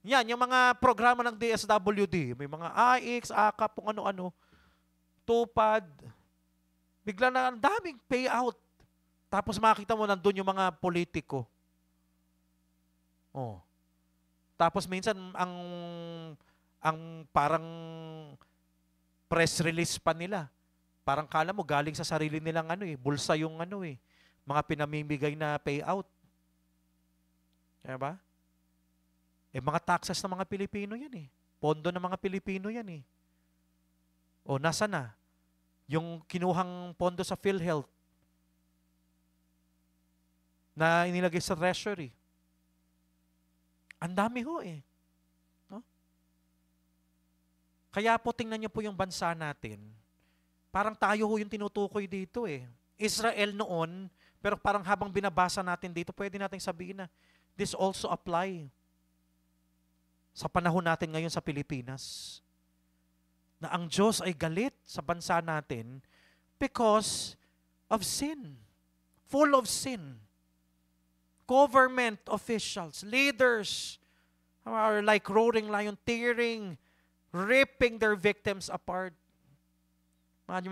Yan, yung mga programa ng DSWD, may mga AIX, AKAP, kung ano-ano, tupad. Biglang na ang daming payout. Tapos makita mo nandun yung mga politiko. Oh. Tapos minsan ang parang press release pa nila. Parang kala mo galing sa sarili nilang bulsa yung mga pinamimigay na payout. Kaya ba? Mga taxes ng mga Pilipino yan eh. Pondo ng mga Pilipino yan eh. O nasa na? Yung kinuhang pondo sa PhilHealth na inilagay sa treasury. Ang dami ho eh. No? Kaya po tingnan niyo po yung bansa natin. Parang tayo ho yung tinutukoy dito eh. Israel noon, pero parang habang binabasa natin dito, pwede nating sabihin na this also apply sa panahon natin ngayon sa Pilipinas. Na ang Diyos ay galit sa bansa natin because of sin. Full of sin. Government officials, leaders are like roaring lion, tearing, ripping their victims apart.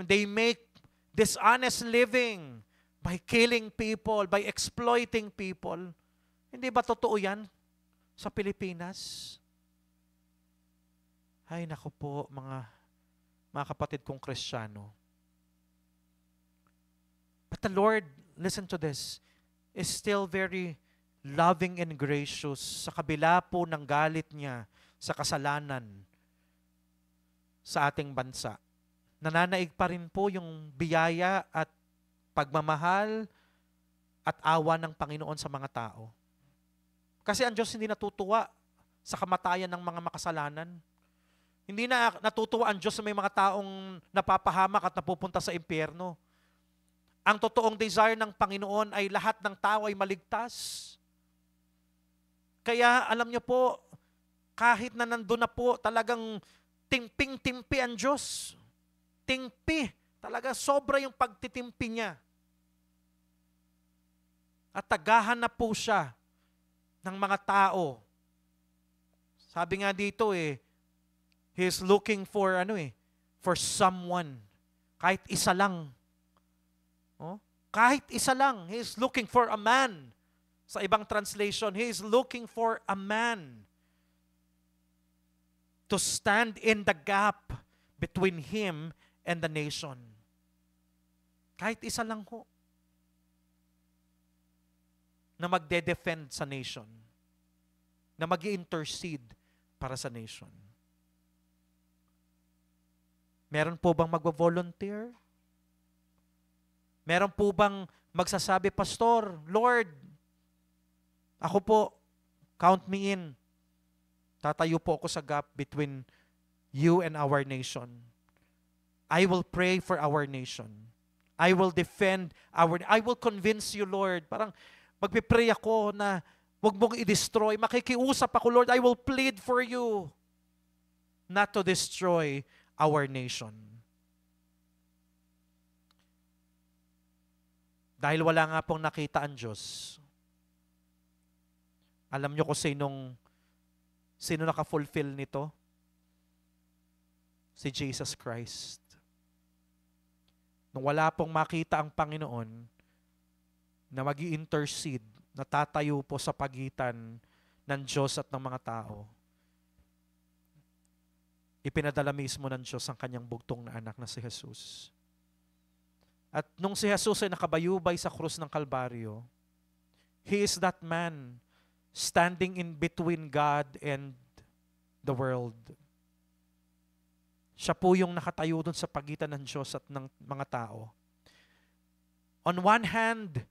They make dishonest living by killing people, by exploiting people. Hindi ba totoo yan sa Pilipinas? Ay, naku po, mga kapatid kong Kristiyano. But the Lord, listen to this, is still very loving and gracious sa kabila po ng galit niya sa kasalanan sa ating bansa. Nananaig pa rin po yung biyaya at pagmamahal at awa ng Panginoon sa mga tao. Kasi ang Diyos hindi natutuwa sa kamatayan ng mga makasalanan. Hindi na natutuwa ang Diyos sa may mga taong napapahamak at napupunta sa impyerno. Ang totoong desire ng Panginoon ay lahat ng tao ay maligtas. Kaya alam niyo po, kahit na nandun na po talagang timping-timpi ang Diyos. Timpi. Talaga sobra yung pagtitimpi niya. At tagahan na po siya ng mga tao. Sabi nga dito He's looking for for someone. Kahit isa lang. Oh? Kahit isa lang. He's looking for a man. Sa ibang translation, He's looking for a man to stand in the gap between Him and the nation. Kahit isa lang ho. Na magde-defend sa nation. Na mag-intercede para sa nation. Meron po bang magvo-volunteer? Meron po bang magsasabi, Pastor, Lord, ako po, count me in. Tatayo po ako sa gap between you and our nation. I will pray for our nation. I will defend I will convince you, Lord. Parang magpipray ako na huwag mong i-destroy. Makikiusap ako, Lord, I will plead for you not to destroy our nation. Dahil wala nga pong nakita ang Diyos. Alam nyo kung sino naka-fulfill nito? Si Jesus Christ. Nung wala pong makita ang Panginoon na mag-i-intercede, na tatayo po sa pagitan ng Diyos at ng mga tao, ipinadala mismo ng Diyos ang kanyang bugtong na anak na si Jesus. At nung si Jesus ay nakabayubay sa krus ng Kalbaryo, He is that man standing in between God and the world. Siya po yung nakatayo dun sa pagitan ng Diyos at ng mga tao. On one hand,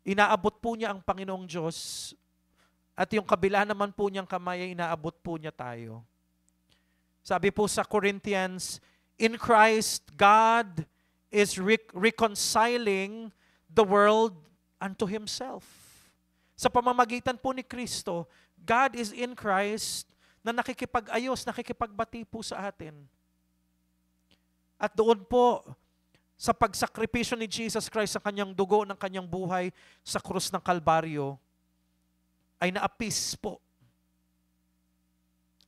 inaabot po niya ang Panginoong Diyos, at yung kabila naman po niyang kamay ay inaabot po niya tayo. Sabi po sa Corinthians, in Christ, God is reconciling the world unto Himself. Sa pamamagitan po ni Kristo, God is in Christ na nakikipag-ayos, nakikipagbati po sa atin. At doon po, sa pagsakripisyo ni Jesus Christ sa kanyang dugo ng kanyang buhay sa krus ng Kalbaryo, ay naapis po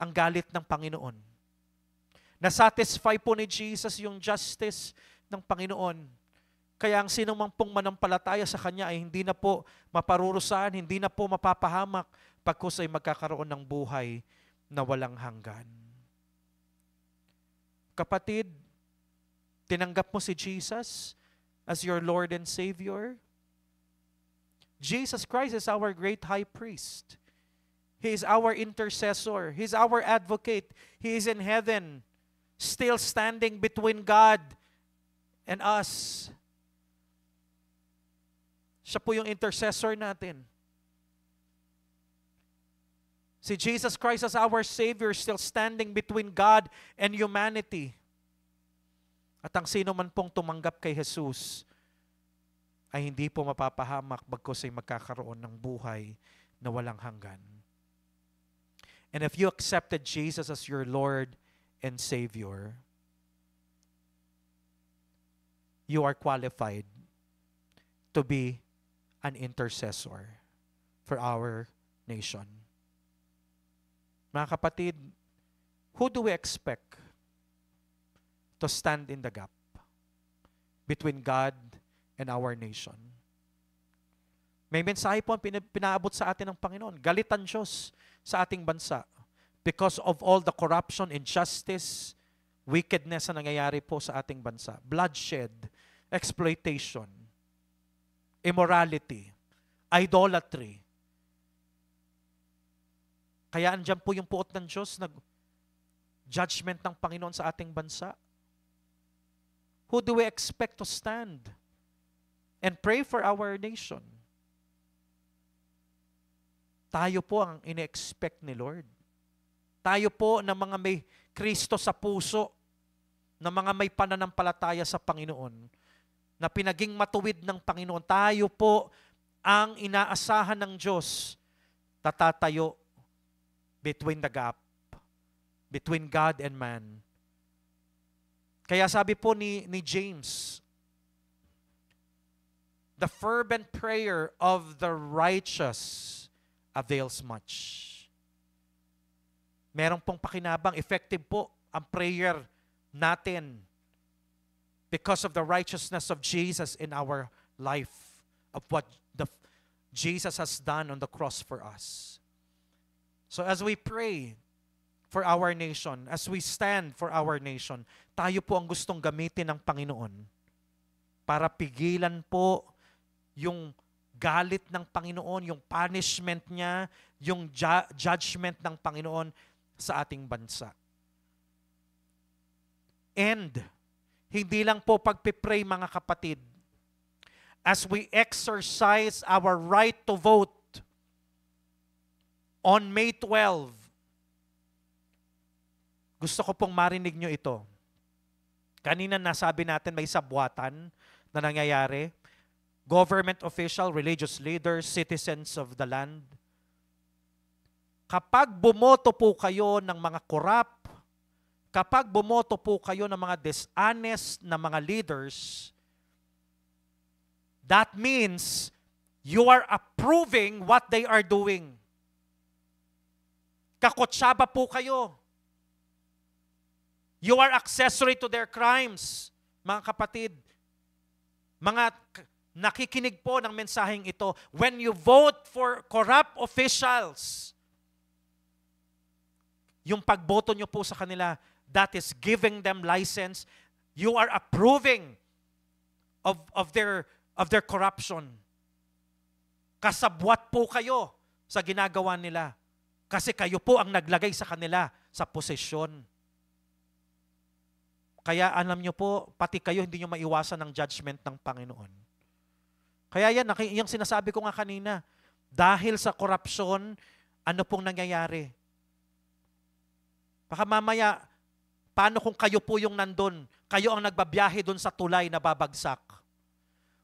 ang galit ng Panginoon. Nasatisfy po ni Jesus yung justice ng Panginoon. Kaya ang sino mang pong manampalataya sa Kanya ay hindi na po maparurusahan, hindi na po mapapahamak, pagkus ay magkakaroon ng buhay na walang hanggan. Kapatid, tinanggap mo si Jesus as your Lord and Savior? Jesus Christ is our great high priest. He is our intercessor. He is our advocate. He is in heaven, still standing between God and us. Siya po yung intercessor natin. Si Jesus Christ as our Savior, still standing between God and humanity. At ang sino man pong tumanggap kay Jesus ay hindi po mapapahamak bagkus ay magkakaroon ng buhay na walang hanggan. And if you accepted Jesus as your Lord and Savior, you are qualified to be an intercessor for our nation. Mga kapatid, who do we expect to stand in the gap between God and our nation? May mensahe po ang pinaabot sa atin ng Panginoon. Galit ang Diyos sa ating bansa because of all the corruption, injustice, wickedness na nangyayari po sa ating bansa. Bloodshed, exploitation, immorality, idolatry. Kaya andyan po yung puot ng Diyos na judgment ng Panginoon sa ating bansa. Who do we expect to stand and pray for our nation? Tayo po ang ine-expect ni Lord. Tayo po na mga may Kristo sa puso, na mga may pananampalataya sa Panginoon, na pinaging matuwid ng Panginoon. Tayo po ang inaasahan ng Diyos na tatayo between the gap, between God and man. Kaya sabi po ni James, the fervent prayer of the righteous avails much. Meron pong pakinabang, effective po ang prayer natin because of the righteousness of Jesus in our life, of what Jesus has done on the cross for us. So as we pray for our nation, as we stand for our nation, tayo po ang gustong gamitin ng Panginoon para pigilan po yung galit ng Panginoon, yung punishment niya, yung judgment ng Panginoon sa ating bansa. And, hindi lang po pagpipray mga kapatid, as we exercise our right to vote on May 12, gusto ko pong marinig nyo ito. Kanina nasabi natin may sabwatan na nangyayari. Government official, religious leaders, citizens of the land. Kapag bumoto po kayo ng mga corrupt, kapag bumoto po kayo ng mga dishonest na mga leaders, That means you are approving what they are doing. Kakotsaba po kayo. You are accessory to their crimes, mga kapatid. Mga nakikinig po ng mensaheng ito, when you vote for corrupt officials, yung pagboto nyo po sa kanila, that is giving them license. You are approving of their corruption. Kasabwat po kayo sa ginagawa nila. Kasi kayo po ang naglagay sa kanila sa posisyon. Kaya alam nyo po, pati kayo hindi nyo maiwasan ng judgment ng Panginoon. Kaya yan, yung sinasabi ko nga kanina, dahil sa korupsyon, ano pong nangyayari? Baka mamaya, paano kung kayo po yung nandun? Kayo ang nagbabiyahe dun sa tulay na babagsak.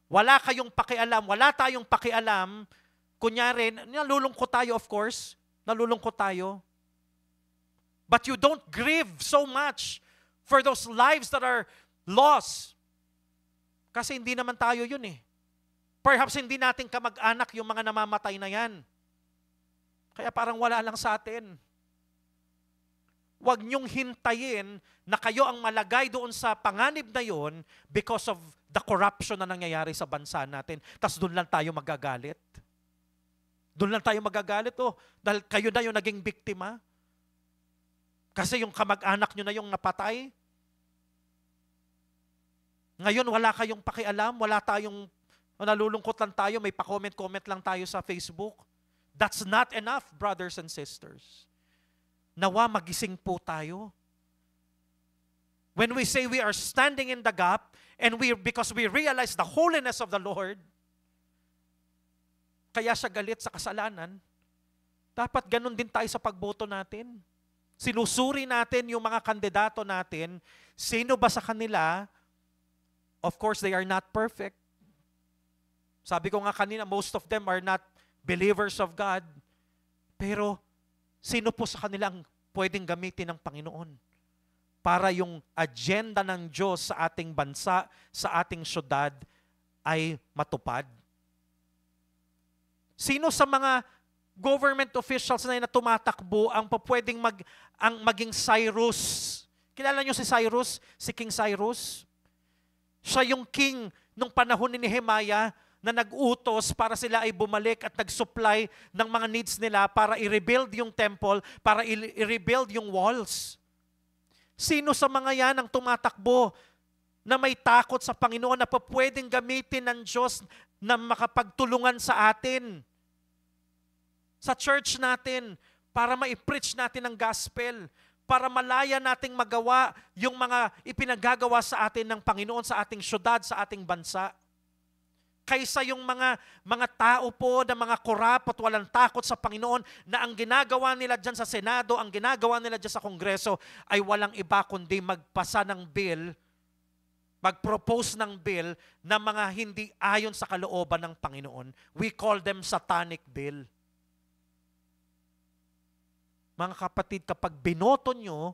Wala kayong pakialam, wala tayong pakialam. Kunyari, nalulungkot tayo of course, nalulungkot tayo. But you don't grieve so much for those lives that are lost. Kasi hindi naman tayo yun eh. Perhaps hindi natin kamag-anak yung mga namamatay na yan. Kaya parang wala lang sa atin. Huwag niyong hintayin na kayo ang malagay doon sa panganib na yon because of the corruption na nangyayari sa bansa natin. Tapos doon lang tayo magagalit. Doon lang tayo magagalit, dahil kayo na yung naging biktima. Kasi yung kamag-anak nyo na yung napatay. Ngayon, wala kayong pakialam, wala tayong, nalulungkot lang tayo, may pa-comment-comment lang tayo sa Facebook. That's not enough, brothers and sisters. Nawa, magising po tayo. When we say we are standing in the gap, and because we realize the holiness of the Lord, kaya siya galit sa kasalanan, dapat ganun din tayo sa pagboto natin. Sinusuri natin yung mga kandidato natin, sino ba sa kanila. Of course, they are not perfect. Sabi ko nga kanina, most of them are not believers of God. Pero, sino po sa kanilang pwedeng gamitin ng Panginoon para yung agenda ng Diyos sa ating bansa, sa ating syudad, ay matupad? Sino sa mga government officials na tumatakbo ang pwedeng maging Cyrus? Kilala niyo si Cyrus? Si King Cyrus? Siya yung king nung panahon ni Nehemiah na nag-utos para sila ay bumalik at nag-supply ng mga needs nila para i-rebuild yung temple, para i-rebuild yung walls. Sino sa mga yan ang tumatakbo na may takot sa Panginoon na pwedeng gamitin ng Diyos na makapagtulungan sa atin, sa church natin, para ma-preach natin ang gospel, para malaya nating magawa yung mga ipinagagawa sa atin ng Panginoon sa ating syudad, sa ating bansa. Kaysa yung mga tao po na mga korap at walang takot sa Panginoon na ang ginagawa nila dyan sa Senado, ang ginagawa nila dyan sa Kongreso ay walang iba kundi magpasa ng bill, mag-propose ng bill na mga hindi ayon sa kalooban ng Panginoon. We call them satanic bill. Mga kapatid, kapag binoto nyo,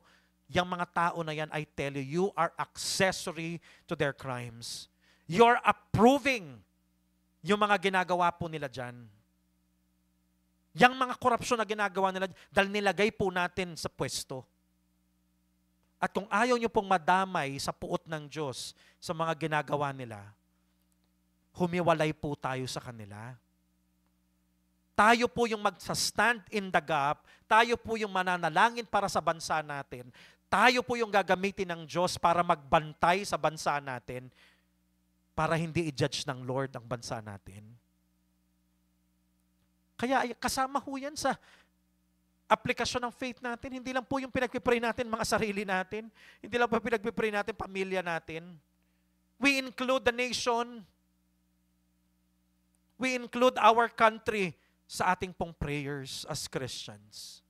yung mga tao na yan, I tell you, you are accessory to their crimes. You're approving yung mga ginagawa po nila dyan. Yung mga korupsyon na ginagawa nila, dahil nilagay po natin sa pwesto. At kung ayaw nyo pong madamay sa puot ng Diyos sa mga ginagawa nila, humiwalay po tayo sa kanila. Tayo po yung magsa-stand in the gap, tayo po yung mananalangin para sa bansa natin, tayo po yung gagamitin ng Diyos para magbantay sa bansa natin, para hindi i-judge ng Lord ang bansa natin. Kaya kasama ho yan sa aplikasyon ng faith natin. Hindi lang po yung pinagpipray natin mga sarili natin, hindi lang po pinagpipray natin pamilya natin. We include the nation, we include our country sa ating pong prayers as Christians.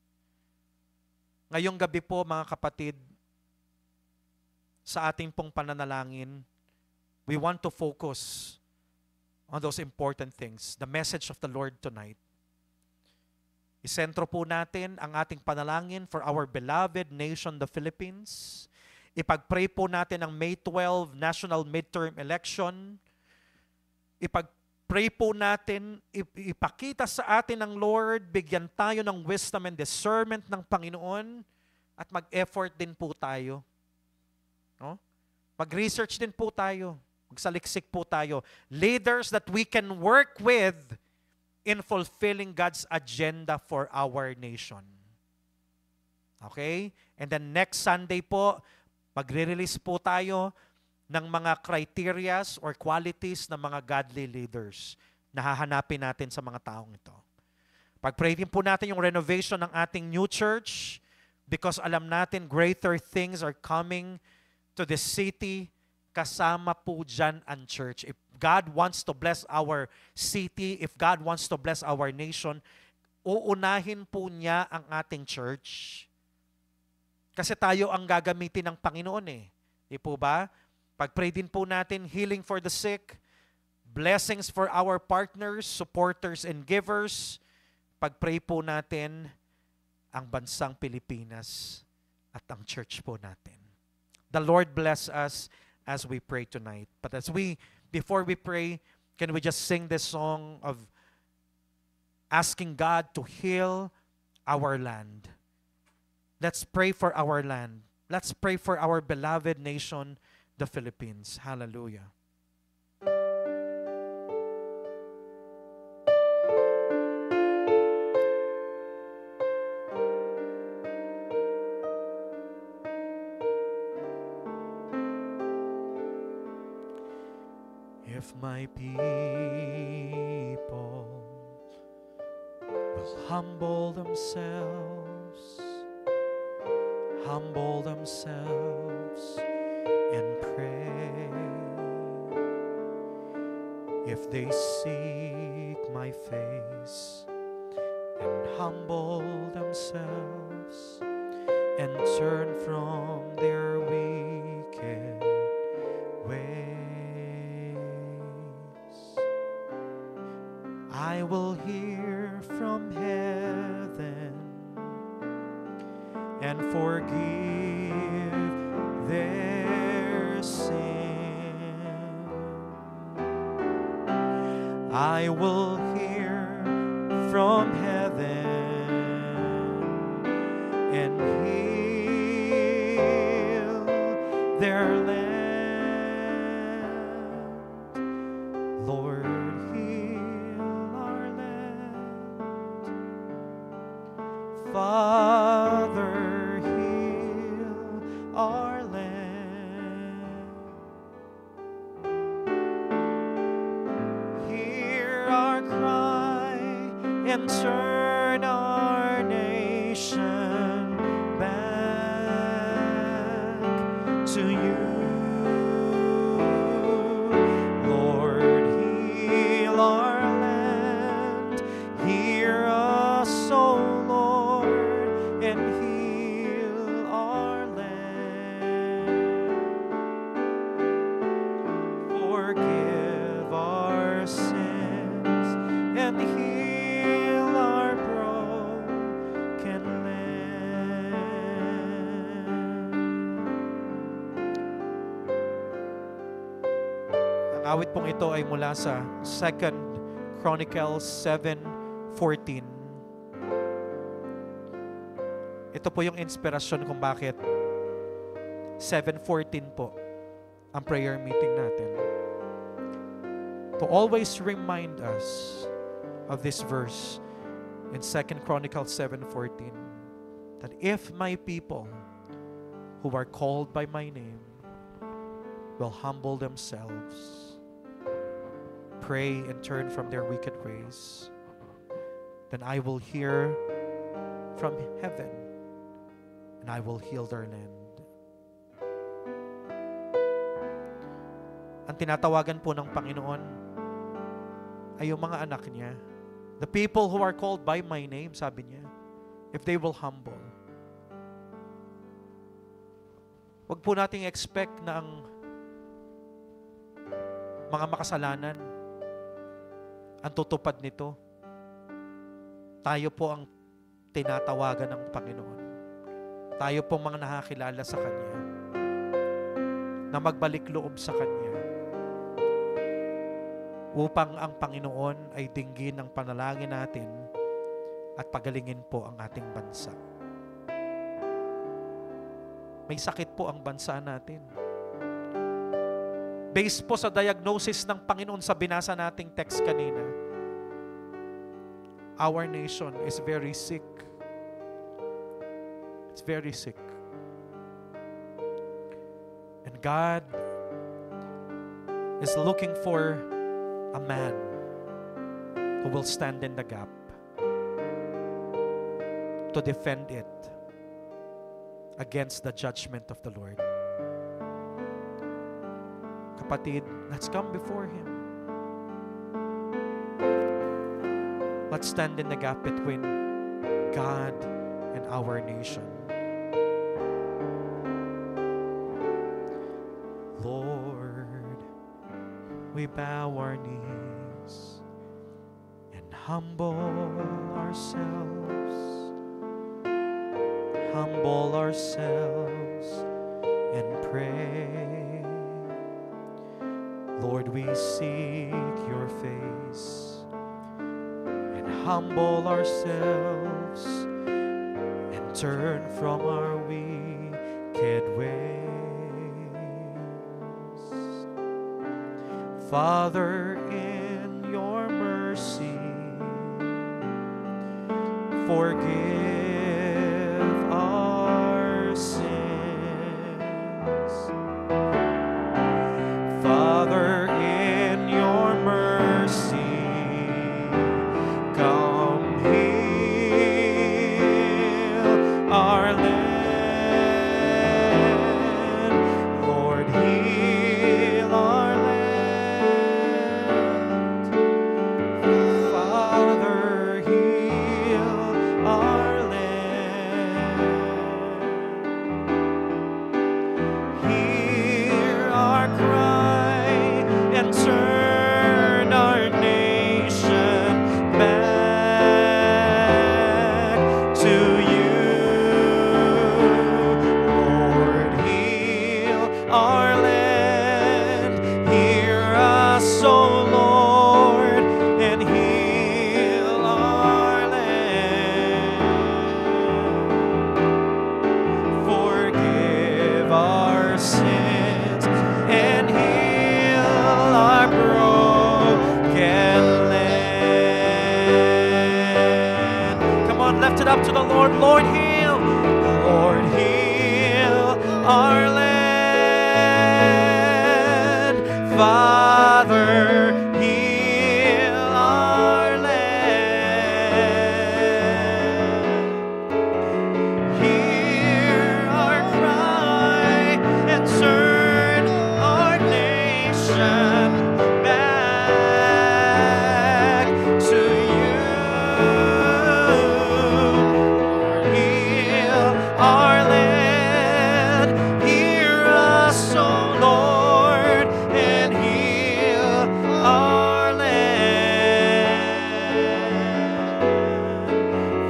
Ngayong gabi po mga kapatid, sa ating pong pananalangin, we want to focus on those important things. The message of the Lord tonight. Isentro po natin ang ating panalangin for our beloved nation, the Philippines. Ipag-pray po natin ang May 12 national midterm election. Ipag-pray Pray po natin, ipakita sa atin ng Lord, bigyan tayo ng wisdom and discernment ng Panginoon, at mag-effort din po tayo. No? Mag-research din po tayo. Magsaliksik po tayo. Leaders that we can work with in fulfilling God's agenda for our nation. Okay? And then next Sunday po, magre-release po tayo ng mga criterias or qualities ng mga godly leaders na hahanapin natin sa mga taong ito. Pag-pray din po natin yung renovation ng ating new church because alam natin greater things are coming to the city. Kasama po dyan ang church. If God wants to bless our city, if God wants to bless our nation, uunahin po niya ang ating church. Kasi tayo ang gagamitin ng Panginoon eh. Di po ba? Pag-pray din po natin, healing for the sick, blessings for our partners, supporters, and givers. Pag-pray po natin ang bansang Pilipinas at ang church po natin. The Lord bless us as we pray tonight. But before we pray, can we just sing this song of asking God to heal our land? Let's pray for our land. Let's pray for our beloved nation, the Philippines. Hallelujah. If my people will humble themselves and pray, if they seek my face and humble themselves and turn from their wicked ways, I will hear from heaven and forgive their sin. I will hear from heaven and heal their land. Lord, heal our land. Father, heal our land. Hear our cry and turn our nation back to you. Lord, heal our land. Hear us, O Lord, and heal our land. Forgive our sins and heal our broken land. Ang awit pong ito ay mula sa 2 Chronicles 7:14. Ito po yung inspirasyon kung bakit 7:14 po ang prayer meeting natin. To always remind us of this verse in 2 Chronicles 7:14, that if my people who are called by my name will humble themselves, pray and turn from their wicked ways, then I will hear from heaven and I will heal their land. Ang tinatawagan po ng Panginoon ay yung mga anak niya. The people who are called by my name, sabi niya, if they will humble. Huwag po nating expect na ang mga makasalanan ang tutupad nito. Tayo po ang tinatawagan ng Panginoon. Tayo po mga nakakilala sa Kanya na magbalik loob sa Kanya. upang ang Panginoon ay dinggin ang panalangin natin at pagalingin po ang ating bansa. May sakit po ang bansa natin. Based po sa diagnosis ng Panginoon sa binasa nating text kanina, our nation is very sick. It's very sick. And God is looking for a man who will stand in the gap to defend it against the judgment of the Lord. Kapatid, let's come before Him. Let's stand in the gap between God and our nation. Lord, we bow our knees and humble ourselves. Humble ourselves and pray. Lord, we seek your face and humble ourselves and turn from our wicked ways. Father, in your mercy, forgive our sins. Father, in your mercy, come heal our land. Lord, heal our land. Father, heal our land. Hear our cry and turn our nation back to you. Lord, heal our land. Hear us, O Lord, and heal our land. Forgive our sins and heal our broken land. Come on, lift it up to the Lord. Lord, heal. Lord, heal our land. Father, heal our land. Hear our cry and turn our nation back to you. Lord, heal our land. Hear us, O Lord, and heal our land.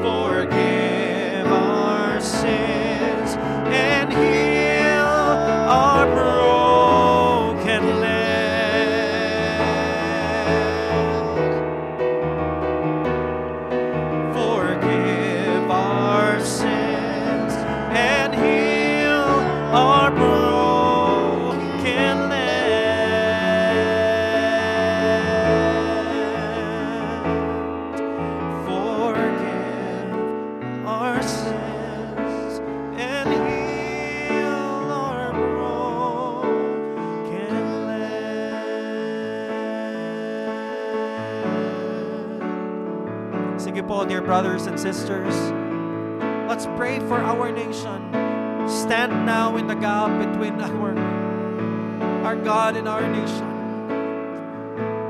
Forgive our sins and heal our broken land. Forgive our sins and heal our broken land. Forgive our sins and heal our broken land. Sige po, dear brothers and sisters, let's pray for our nation. Stand now in the gap between our God and our nation.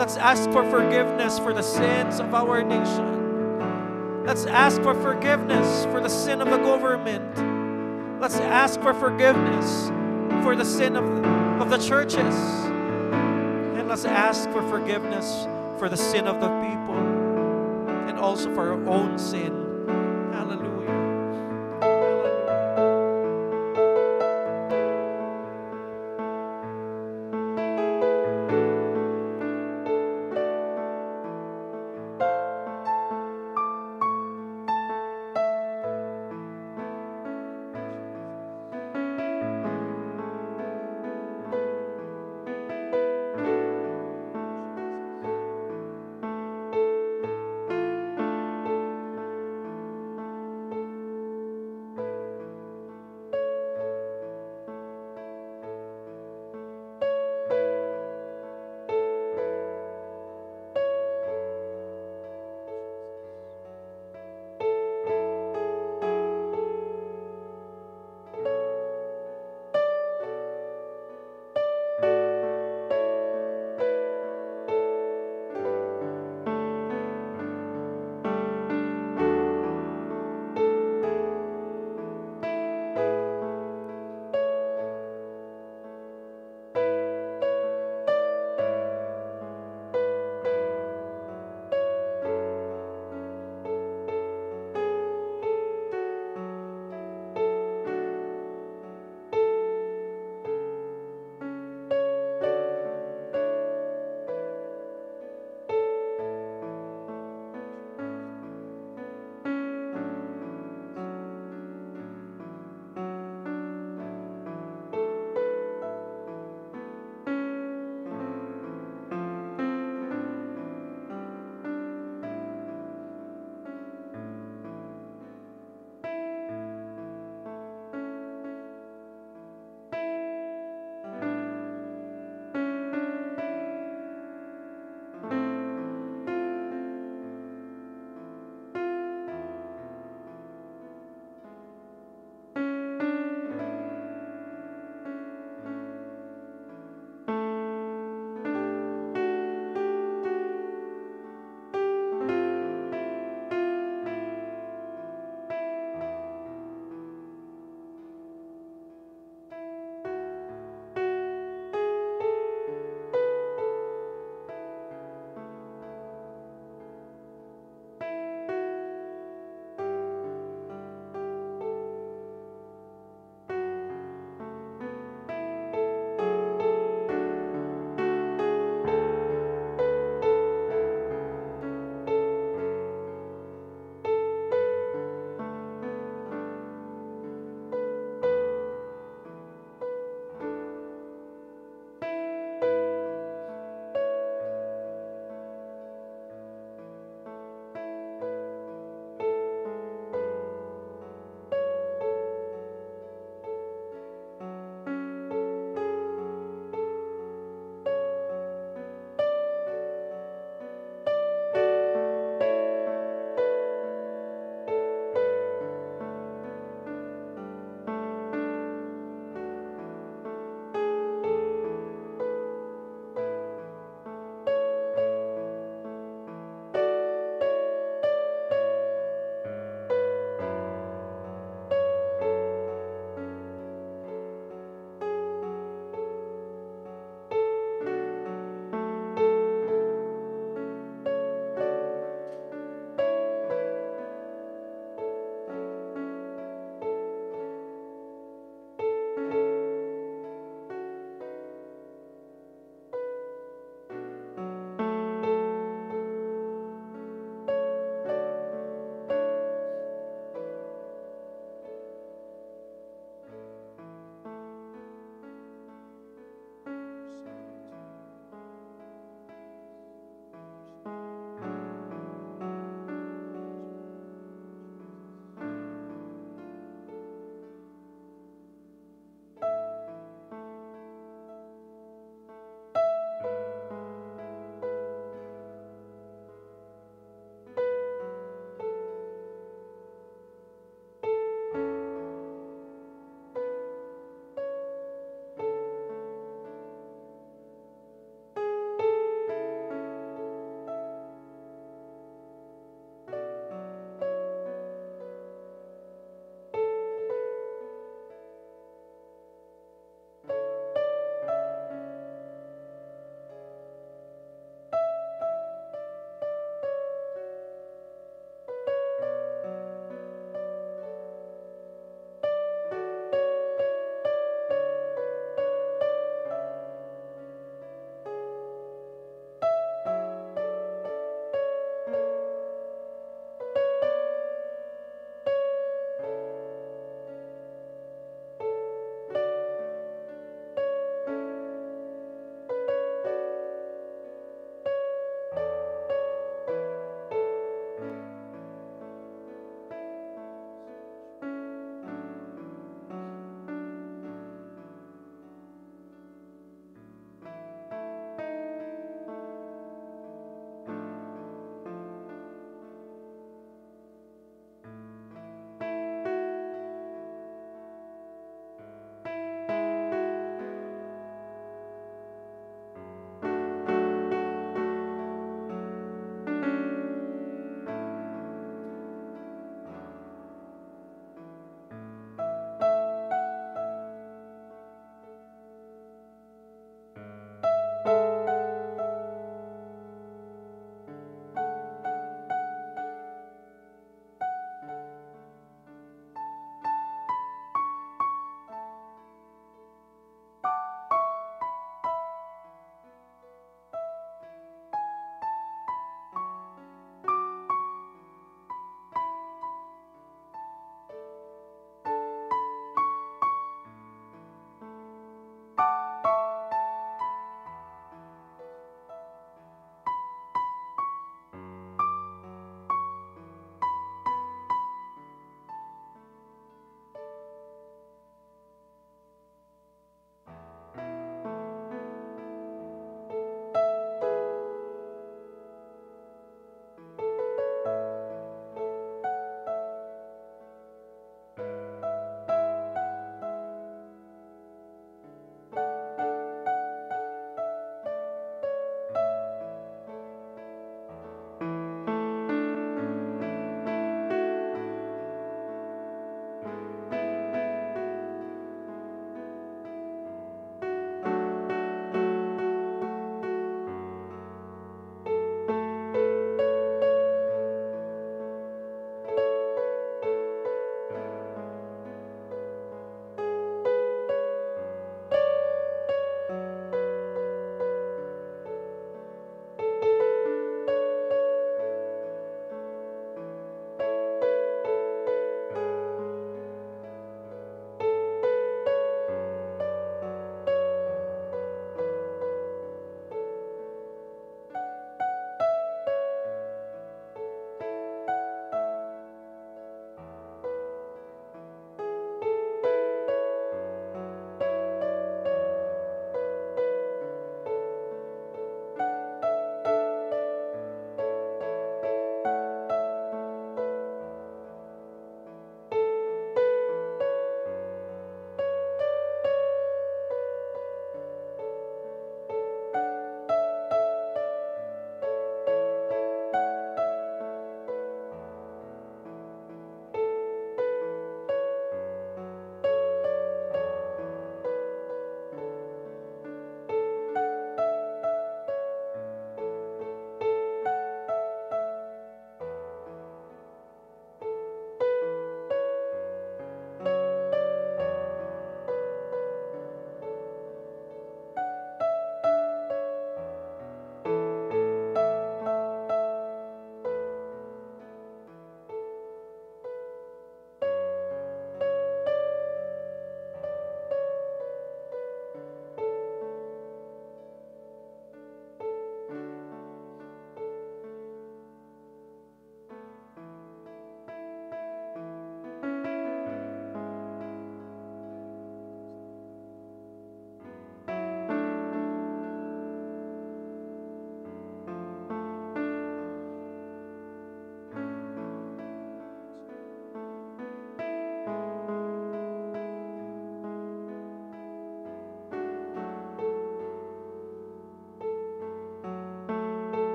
Let's ask for forgiveness for the sins of our nation. Let's ask for forgiveness for the sin of the government. Let's ask for forgiveness for the sin of the churches. And let's ask for forgiveness for the sin of the people and also for our own sin. Hallelujah. Hallelujah.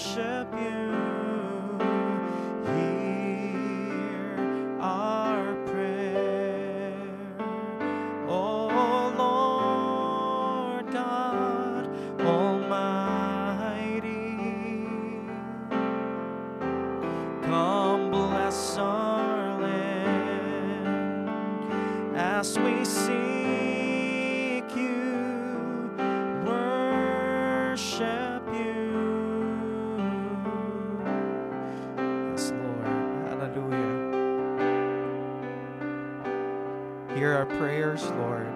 worship you. Hear our prayer, oh Lord God Almighty. Come bless our land as we seek you, worship you. Yes, Lord. Hallelujah. Hear our prayers, Lord.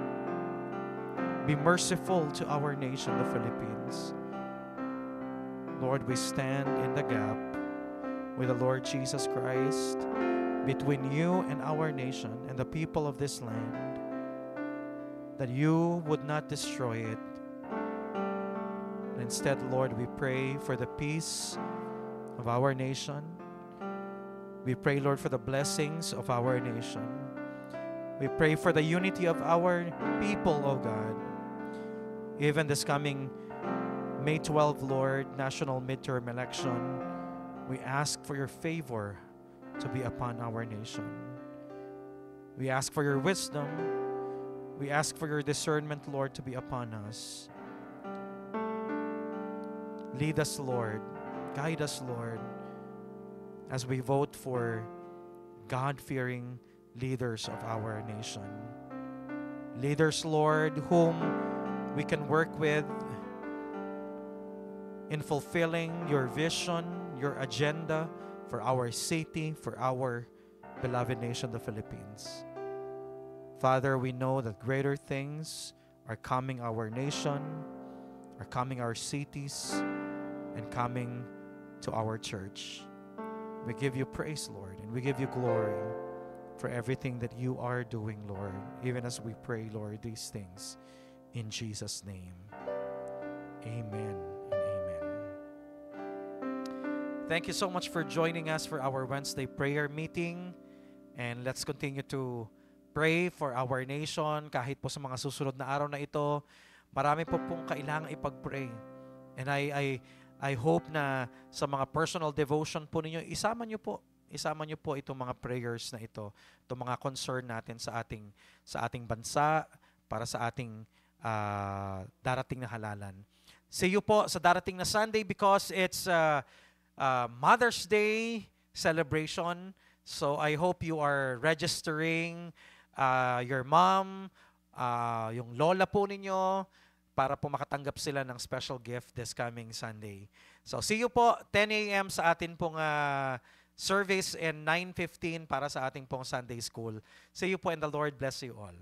Be merciful to our nation, the Philippines. Lord, we stand in the gap with the Lord Jesus Christ between you and our nation and the people of this land, that you would not destroy it. And instead, Lord, we pray for the peace of our nation. We pray, Lord, for the blessings of our nation. We pray for the unity of our people, oh God. Even this coming May 12, Lord, national midterm election, we ask for your favor to be upon our nation. We ask for your wisdom. We ask for your discernment, Lord, to be upon us. Lead us, Lord. Guide us, Lord, as we vote for God-fearing leaders of our nation. Leaders, Lord, whom we can work with in fulfilling your vision, your agenda for our city, for our beloved nation, the Philippines. Father, we know that greater things are coming our nation, are coming our cities, and coming to our church. We give you praise, Lord, and we give you glory for everything that you are doing, Lord, even as we pray, Lord, these things in Jesus' name. Amen and amen. Thank you so much for joining us for our Wednesday prayer meeting. And let's continue to pray for our nation kahit po sa mga susunod na araw na ito. Marami po pong kailangang ipag-pray. And I hope na sa mga personal devotion po ninyo, isama nyo po itong mga prayers na ito, itong mga concern natin sa ating bansa, para sa ating darating na halalan. See you po sa darating na Sunday because it's Mother's Day celebration. So I hope you are registering your mom, yung lola po ninyo, para po makatanggap sila ng special gift this coming Sunday. So see you po, 10 a.m. sa atin pong service and 9:15 para sa ating pong Sunday school. See you po and the Lord bless you all.